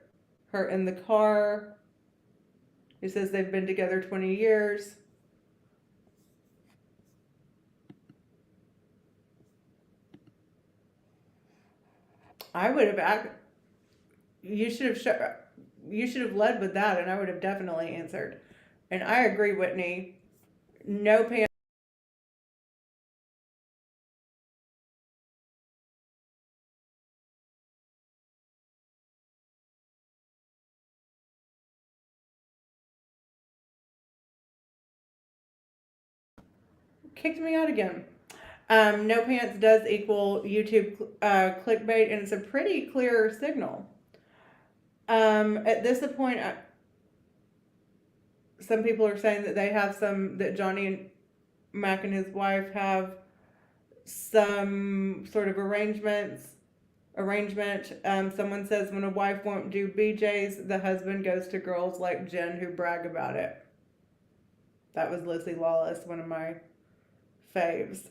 her in the car. He says they've been together 20 years. I would have you should have led with that, and I would have definitely answered. And I agree, Whitney. No pants. Kicked me out again. No pants does equal YouTube clickbait, and it's a pretty clear signal. At this point, some people are saying that that Johnny and Mac and his wife have some sort of arrangement. Someone says when a wife won't do BJ's, the husband goes to girls like Jen who brag about it. That was Lizzie Lawless, one of my faves.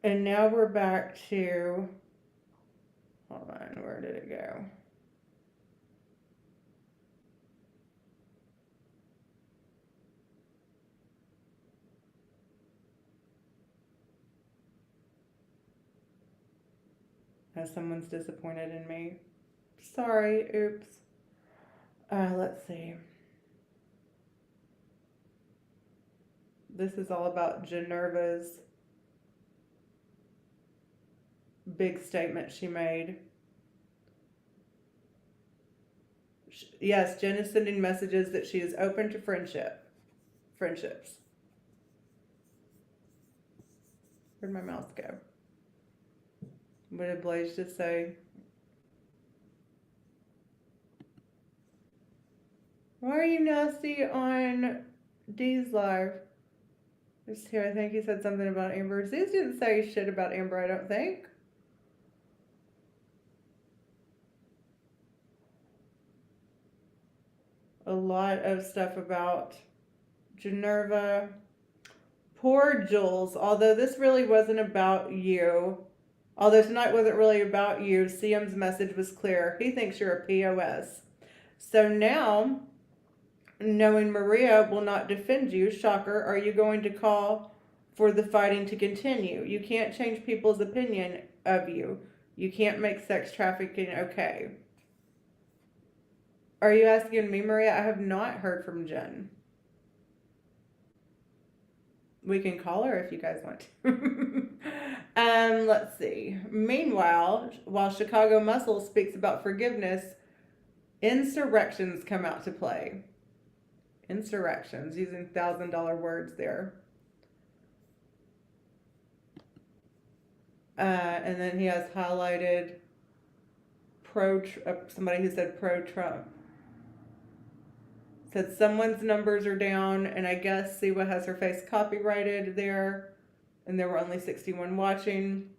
And now we're back to, hold on, where did it go? Someone's disappointed in me. Sorry, oops. Let's see. This is all about Generva's big statement she made. Yes, Jen is sending messages that she is open to friendships. Where'd my mouse go? What did Blaze just say? Why are you nasty on Dee's live? Just here, I think he said something about Amber. Zeus didn't say shit about Amber, I don't think. A lot of stuff about Generva. Poor Jules, although this really wasn't about you. Although tonight wasn't really about you, CM's message was clear. He thinks you're a POS. So now, knowing Maria will not defend you, shocker, are you going to call for the fighting to continue? You can't change people's opinion of you. You can't make sex trafficking okay. Are you asking me, Maria? I have not heard from Jen. We can call her if you guys want to. Let's see. Meanwhile, while Chicago Muscle speaks about forgiveness, insurrections come out to play. Insurrections, using $1,000 words there. And then he has highlighted somebody who said pro-Trump. Said someone's numbers are down, and I guess Siwa has her face copyrighted there, and there were only 61 watching.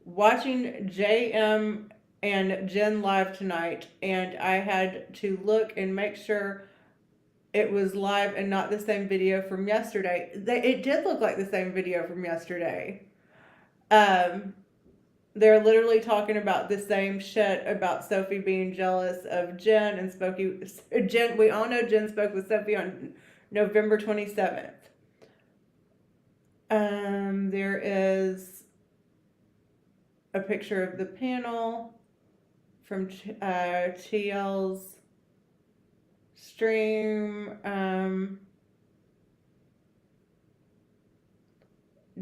Watching JM and Jen live tonight, and I had to look and make sure it was live and not the same video from yesterday. It did look like the same video from yesterday. They're literally talking about the same shit about Sophie being jealous of Jen and Jen. We all know Jen spoke with Sophie on November 27th. There is a picture of the panel from TL's stream.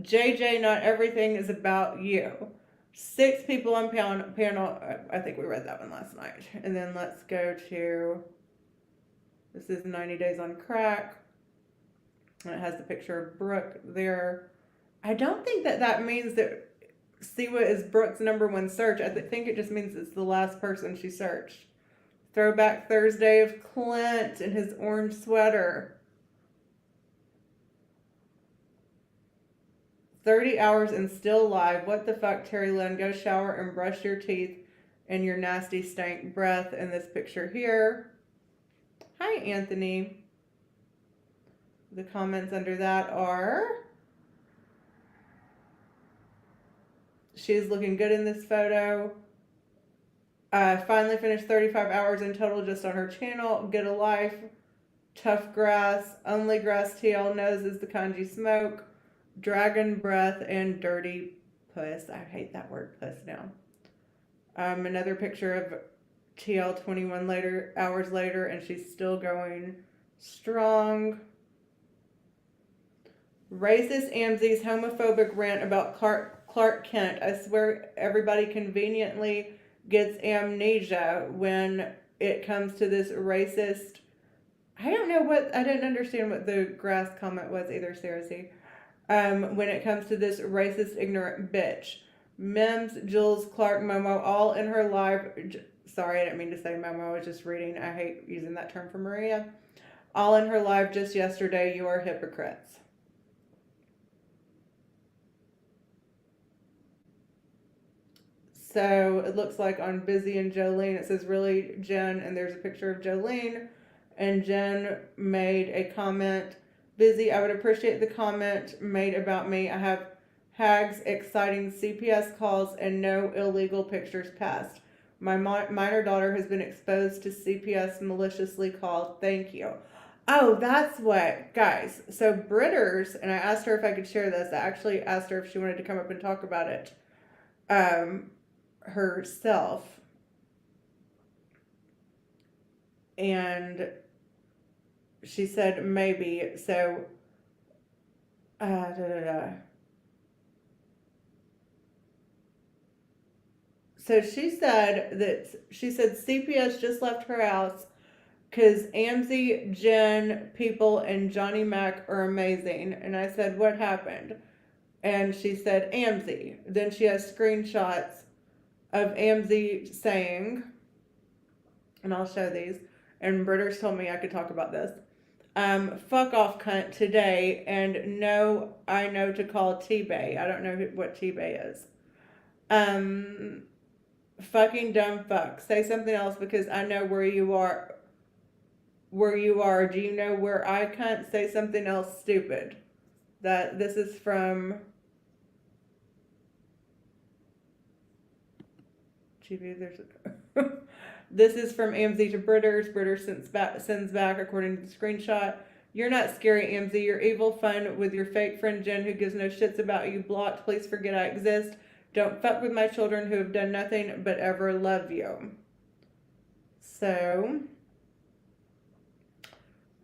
JJ, not everything is about you. 6 people on panel. I think we read that one last night. And then let's go to, this is 90 Days on Crack. And it has the picture of Brooke there. I don't think that means that Siwa is Brooke's #1 search. I think it just means it's the last person she searched. Throwback Thursday of Clint in his orange sweater. 30 hours and still live. What the fuck, Terry Lynn? Go shower and brush your teeth and your nasty stank breath in this picture here. Hi, Anthony. The comments under that are, she's looking good in this photo. Finally finished 35 hours in total just on her channel. Get a life. Tough grass. Only grass TL knows is the kanji smoke. Dragon breath and dirty puss. I hate that word, puss, now. Another picture of TL 21 hours later, and she's still going strong. Racist Amzi's homophobic rant about Clark Kent. I swear everybody conveniently gets amnesia when it comes to this racist. I didn't understand what the grass comment was either, Sarah C. When it comes to this racist, ignorant bitch. Mims, Jules, Clark, Momo, all in her live. Sorry, I didn't mean to say Momo. I was just reading. I hate using that term for Maria. All in her live just yesterday. You are hypocrites. So it looks like on Busy and Jolene, it says really Jen, and there's a picture of Jolene, and Jen made a comment. Busy, I would appreciate the comment made about me. I have hags, exciting CPS calls, and no illegal pictures passed. My minor daughter has been exposed to CPS maliciously called. Thank you. Oh, that's what, guys. So Britters, and I asked her if I could share this. I actually asked her if she wanted to come up and talk about it herself. And she said maybe. So so she said CPS just left her house because Amzi, Jen, people, and Johnny Mac are amazing. And I said, what happened? And she said Amzi. Then she has screenshots of Amzi saying, and I'll show these, and Britters told me I could talk about this. Fuck off, cunt, today, and no, I know to call T-Bay. I don't know what T-Bay is. Fucking dumb fuck. Say something else because I know where you are. Do you know where I cunt? Say something else stupid. This is from This is from Amzi to Britters. Britters sends back according to the screenshot. You're not scary, Amzi. You're evil fun with your fake friend Jen who gives no shits about you. Blocked. Please forget I exist. Don't fuck with my children who have done nothing but ever love you. So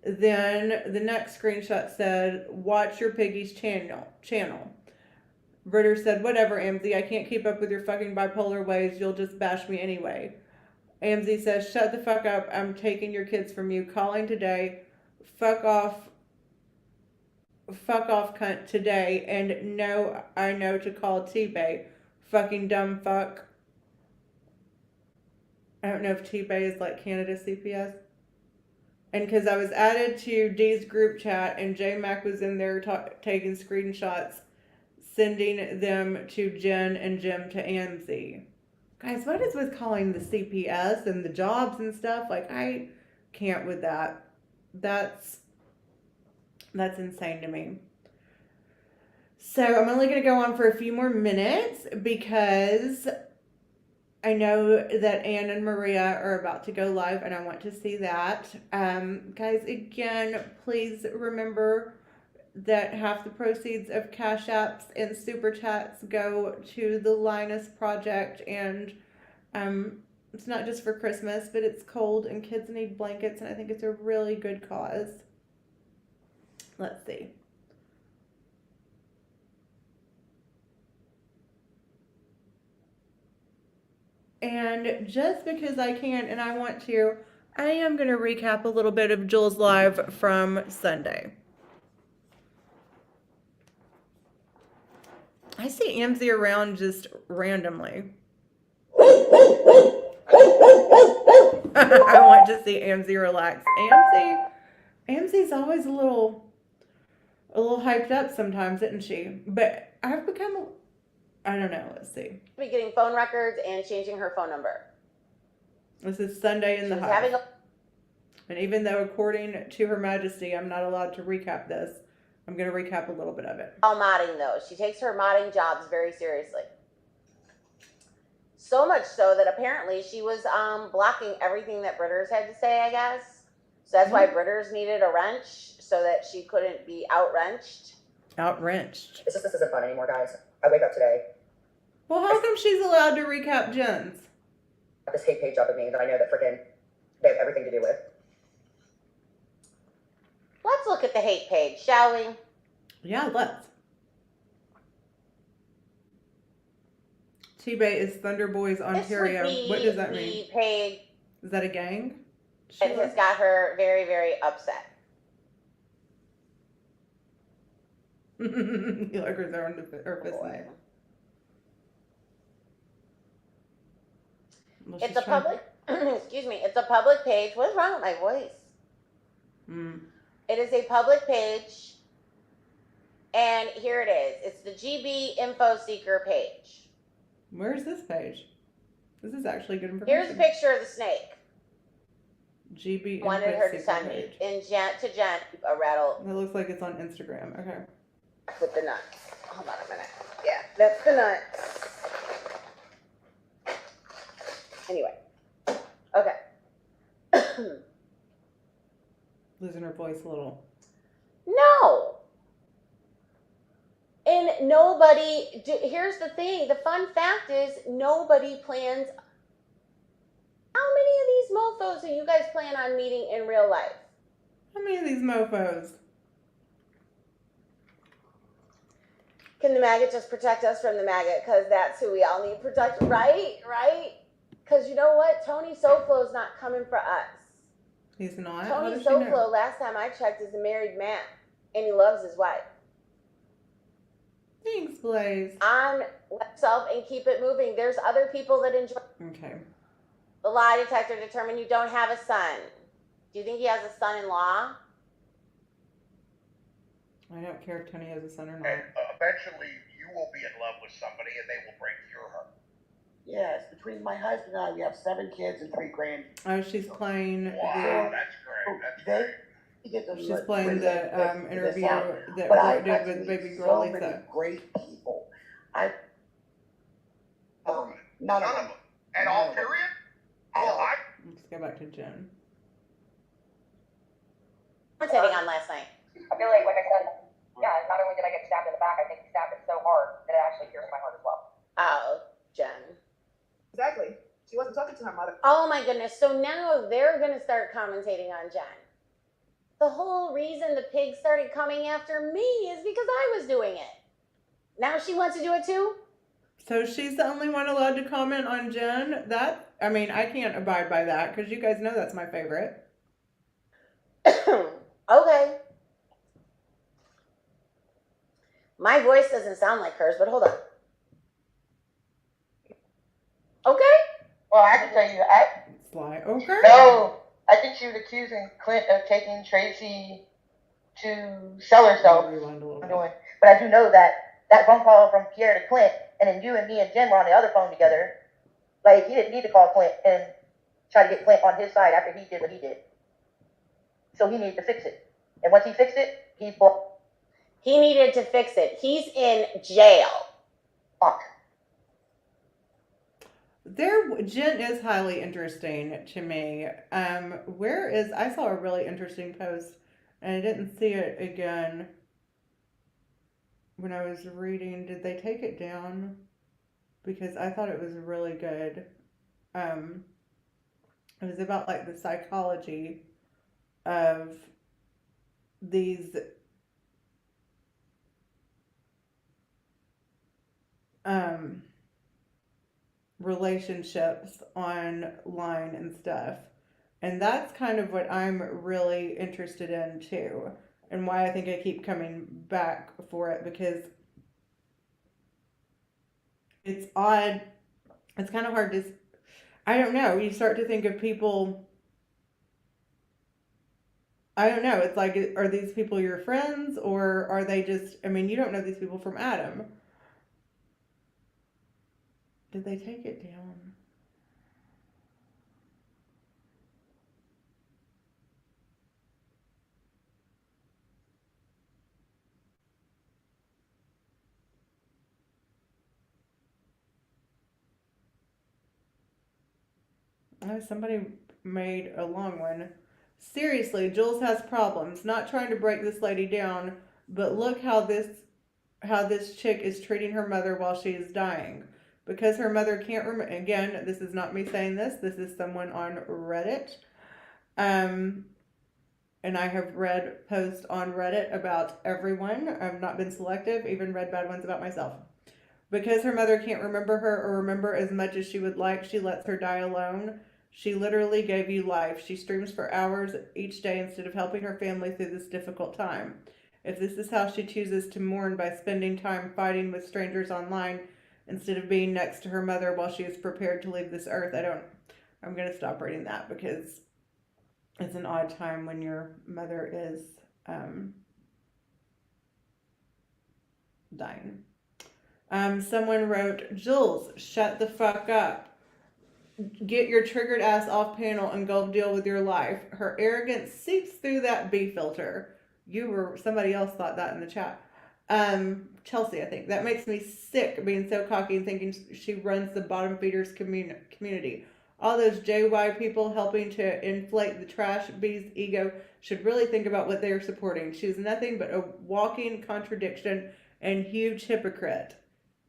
then the next screenshot said, watch your piggy's channel. Britter said, whatever, Amzi. I can't keep up with your fucking bipolar ways. You'll just bash me anyway. Amzi says, shut the fuck up. I'm taking your kids from you. Calling today. Fuck off, cunt, today. And no, I know to call T-Bay. Fucking dumb fuck. I don't know if T-Bay is like Canada CPS. And because I was added to Dee's group chat, and J Mac was in there taking screenshots, sending them to Jen and Jim to Amzie. Guys, what is with calling the CPS and the jobs and stuff? Like, I can't with that. That's insane to me. So I'm only going to go on for a few more minutes because I know that Anne and Maria are about to go live, and I want to see that. Guys, again, please remember that half the proceeds of Cash Apps and Super Chats go to the Linus Project, and it's not just for Christmas, but it's cold and kids need blankets, and I think it's a really good cause. Let's see. And just because I can and I want to, I am going to recap a little bit of Jules Live from Sunday. I see Amzie around just randomly. I want to see Amzie relax. Amzie's always a little hyped up sometimes, isn't she? But I've become, I don't know, let's see. Be getting phone records and changing her phone number. This is Sunday in the She's Hive. having a And even though, according to Her Majesty, I'm not allowed to recap this, I'm going to recap a little bit of it. modding though. She takes her modding jobs very seriously. So much so that apparently she was blocking everything that Britters had to say, I guess. So that's why Britters needed a wrench so that she couldn't be out-wrenched. Out-wrenched. This isn't fun anymore, guys. I wake up today, Well, how come she's allowed to recap Jen's? got this hate page up of me that I know that freaking they have everything to do with. Let's look at the hate page, shall we? Yeah, let's. T-Bay is Thunder Boys Ontario. This would be What does that the mean? page Is that a gang? that has got her very, very upset. You like her there on her fist Boy. name. Well, It's she's a trying- public, excuse me, it's a public page. What is wrong with my voice? It is a public page, and here it is. It's the GB Info Seeker page. Where's this page? This is actually good information. Here's a picture of the snake. GB Wanted Info her to Secret send me. page. And Jen, a rattle That looks like it's on Instagram. Okay. with the nuts. Hold on a minute. Yeah, that's the nuts. Anyway. Okay. Losing her voice a little. No. And nobody, here's the thing, the fun fact is nobody plans. How many of these mofos do you guys plan on meeting in real life? How many of these mofos? Can the maggot just protect us from the maggot? Because that's who we all need protection, right? Right? Because you know what? Tony Soflo's not coming for us. He's not? How Tony does she know? Soflo, last time I checked, is a married man. And he loves his wife. Thanks, Blaze. On yourself and keep it moving. There's other people that enjoy. Okay. The lie detector determined you don't have a son. Do you think he has a son-in-law? I don't care if Tony has a son or And not. eventually you will be in love with somebody and they will break your heart. Yes, between my husband and I, we have 7 kids and 3 grand. Oh, she's playing Wow, that's great. That's They great. get to She's let- playing bring the this interview out. that But Brooke I've did got with to baby meet girl so Lisa. many great people. None None of of them. them. At all, period? Well, I Let's go back to Jen. Commentating on last night. I feel like I said, yeah, not only did I get stabbed in the back, I think he stabbed it so hard that it actually pierced my heart as well. Oh, Jen. Exactly. She wasn't talking to her mother. Oh my goodness. So now they're going to start commentating on Jen. The whole reason the pig started coming after me is because I was doing it. Now she wants to do it too? So she's the only one allowed to comment on Jen? I mean, I can't abide by that because you guys know that's my favorite. Okay. My voice doesn't sound like hers, but hold on. Okay. Well, I can tell you, Sly. Okay. no, I think she was accusing Clint of taking Tracy to sell herself. Rewind a little bit. Doing, but I do know that phone call from Pierre to Clint, and then you and me and Jen were on the other phone together. Like, he didn't need to call Clint and try to get Clint on his side after he did what he did. So he needed to fix it. And once he fixed it, he's blocked. He needed to fix it. He's in jail. Jen is highly interesting to me. I saw a really interesting post and I didn't see it again when I was reading. Did they take it down? Because I thought it was really good. It was about like the psychology of these relationships online and stuff. And that's kind of what I'm really interested in too. And why I think I keep coming back for it, because it's odd. It's kind of hard to, I don't know. You start to think of people, I don't know. It's like, are these people your friends, or are they just, I mean, you don't know these people from Adam. Did they take it down? Oh, somebody made a long one. Seriously, Jules has problems. Not trying to break this lady down, but look how this chick is treating her mother while she is dying. Because her mother can't remember. Again, this is not me saying this. This is someone on Reddit. And I have read posts on Reddit about everyone. I've not been selective, even read bad ones about myself. Because her mother can't remember her or remember as much as she would like, she lets her die alone. She literally gave you life. She streams for hours each day instead of helping her family through this difficult time. If this is how she chooses to mourn, by spending time fighting with strangers online instead of being next to her mother while she is prepared to leave this earth, I'm going to stop reading that, because it's an odd time when your mother is dying. Someone wrote, Jules, shut the fuck up. Get your triggered ass off panel and go deal with your life. Her arrogance seeps through that B filter. Somebody else thought that in the chat. Chelsea, I think. That makes me sick, being so cocky and thinking she runs the bottom feeders community. All those JY people helping to inflate the trash bee's ego should really think about what they are supporting. She's nothing but a walking contradiction and huge hypocrite.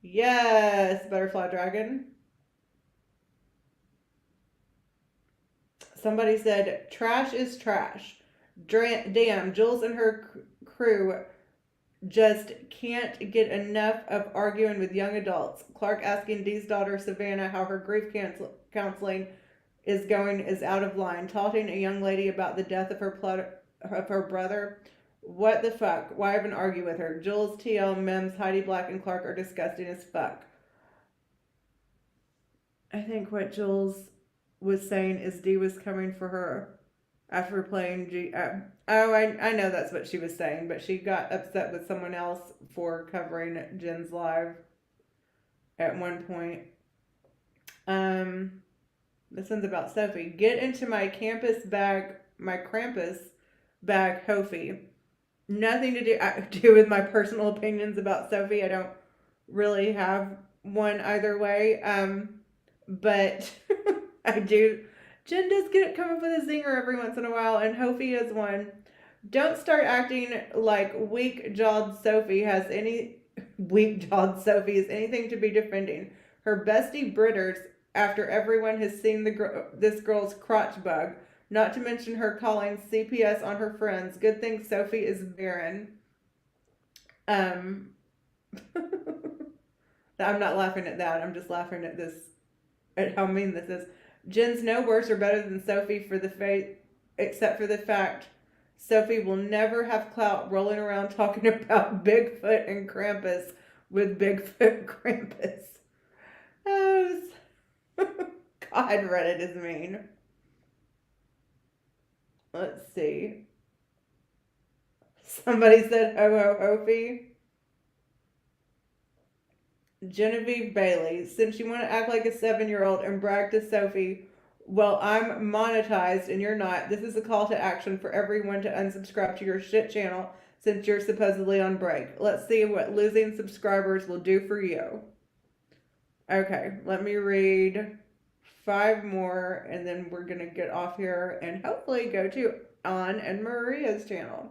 Yes, Butterfly Dragon. Somebody said, trash is trash. Damn, Jules and her crew just can't get enough of arguing with young adults. Clark asking Dee's daughter, Savannah, how her grief counseling is going is out of line. Taunting a young lady about the death of her brother. What the fuck? Why even argue with her? Jules, TL, Mims, Heidi Black, and Clark are disgusting as fuck. I think what Jules was saying is Dee was coming for her after playing I know that's what she was saying, but she got upset with someone else for covering Jen's live at one point. This one's about Sophie. Get into my Krampus bag, Hofi. Nothing to do with my personal opinions about Sophie. I don't really have one either way. But I do. Jen does come up with a zinger every once in a while, and Hofi is one. Don't start acting like weak-jawed Sophie has anything to be defending. Her bestie Britters, after everyone has seen this girl's crotch bug. Not to mention her calling CPS on her friends. Good thing Sophie is barren. I'm not laughing at that. I'm just laughing at this, at how mean this is. Jen's no worse or better than Sophie except for the fact Sophie will never have clout rolling around talking about Bigfoot and Krampus with Bigfoot Krampus. God, Reddit is mean. Let's see. Somebody said ho ho hopey. Genevieve Bailey, since you want to act like a 7-year-old and brag to Sophie, well, I'm monetized and you're not. This is a call to action for everyone to unsubscribe to your shit channel since you're supposedly on break. Let's see what losing subscribers will do for you. Okay, let me read 5 more and then we're going to get off here and hopefully go to Ann and Maria's channel.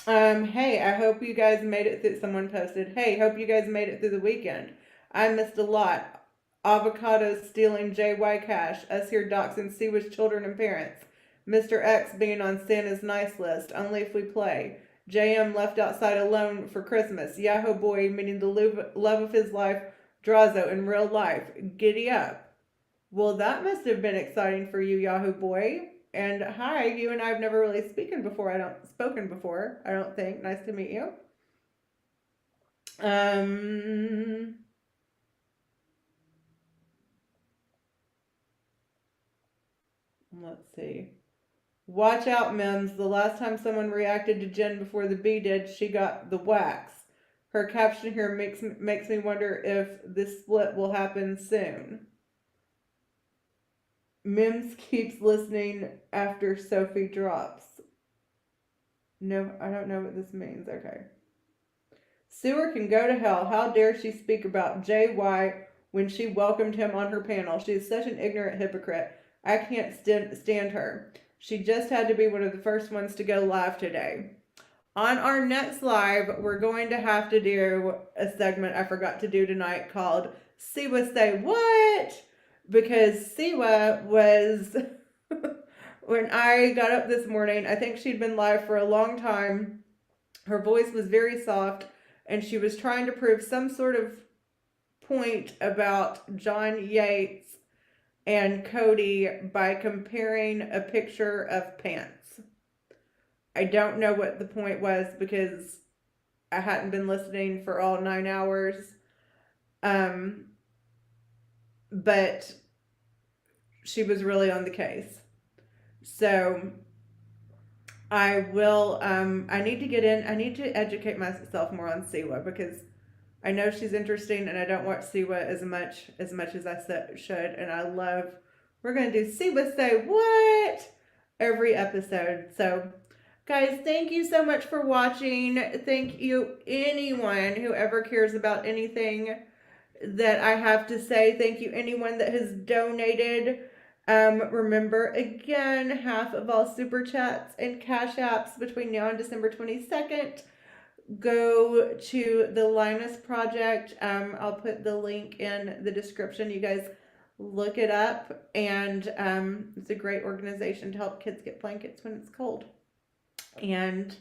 Hey, I hope you guys made it through. Someone posted, hey, hope you guys made it through the weekend. I missed a lot. Avocados stealing JY cash. Us here doxing Siwa's children and parents. Mr. X being on Santa's nice list. Only if we play. JM left outside alone for Christmas. Yahoo Boy meeting the love of his life, Drazo, in real life. Giddy up. Well, that must have been exciting for you, Yahoo Boy. And hi, you and I have never really spoken before. I don't think. Nice to meet you. Let's see. Watch out, Mims. The last time someone reacted to Jen before the bee did, she got the wax. Her caption here makes me wonder if this split will happen soon. Mims keeps listening after Sophie drops. No, I don't know what this means. Okay. Sewer can go to hell. How dare she speak about JY when she welcomed him on her panel? She is such an ignorant hypocrite. I can't stand her. She just had to be one of the first ones to go live today. On our next live, we're going to have to do a segment I forgot to do tonight called Siwa Say What? Because Siwa was, when I got up this morning, I think she'd been live for a long time. Her voice was very soft, and she was trying to prove some sort of point about John Yates and Cody by comparing a picture of pants. I don't know what the point was because I hadn't been listening for all 9 hours. But she was really on the case. So I will, I need to educate myself more on Siwa because I know she's interesting and I don't watch Siwa as much as I should. And we're going to do Siwa Say What every episode. So guys, thank you so much for watching. Thank you anyone who ever cares about anything that I have to say. Thank you anyone that has donated. Remember again, half of all super chats and cash apps between now and December 22nd go to the Linus Project. I'll put the link in the description. You guys look it up, and it's a great organization to help kids get blankets when it's cold. And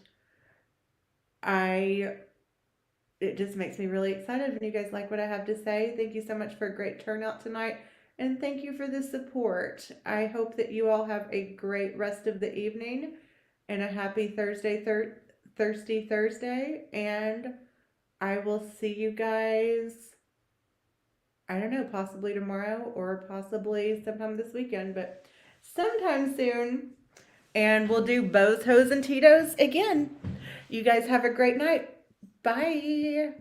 it just makes me really excited when you guys like what I have to say. Thank you so much for a great turnout tonight. And thank you for the support. I hope that you all have a great rest of the evening and a happy Thirsty Thursday. And I will see you guys, I don't know, possibly tomorrow or possibly sometime this weekend, but sometime soon. And we'll do Bows, Hoes, and Tito's again. You guys have a great night. Bye.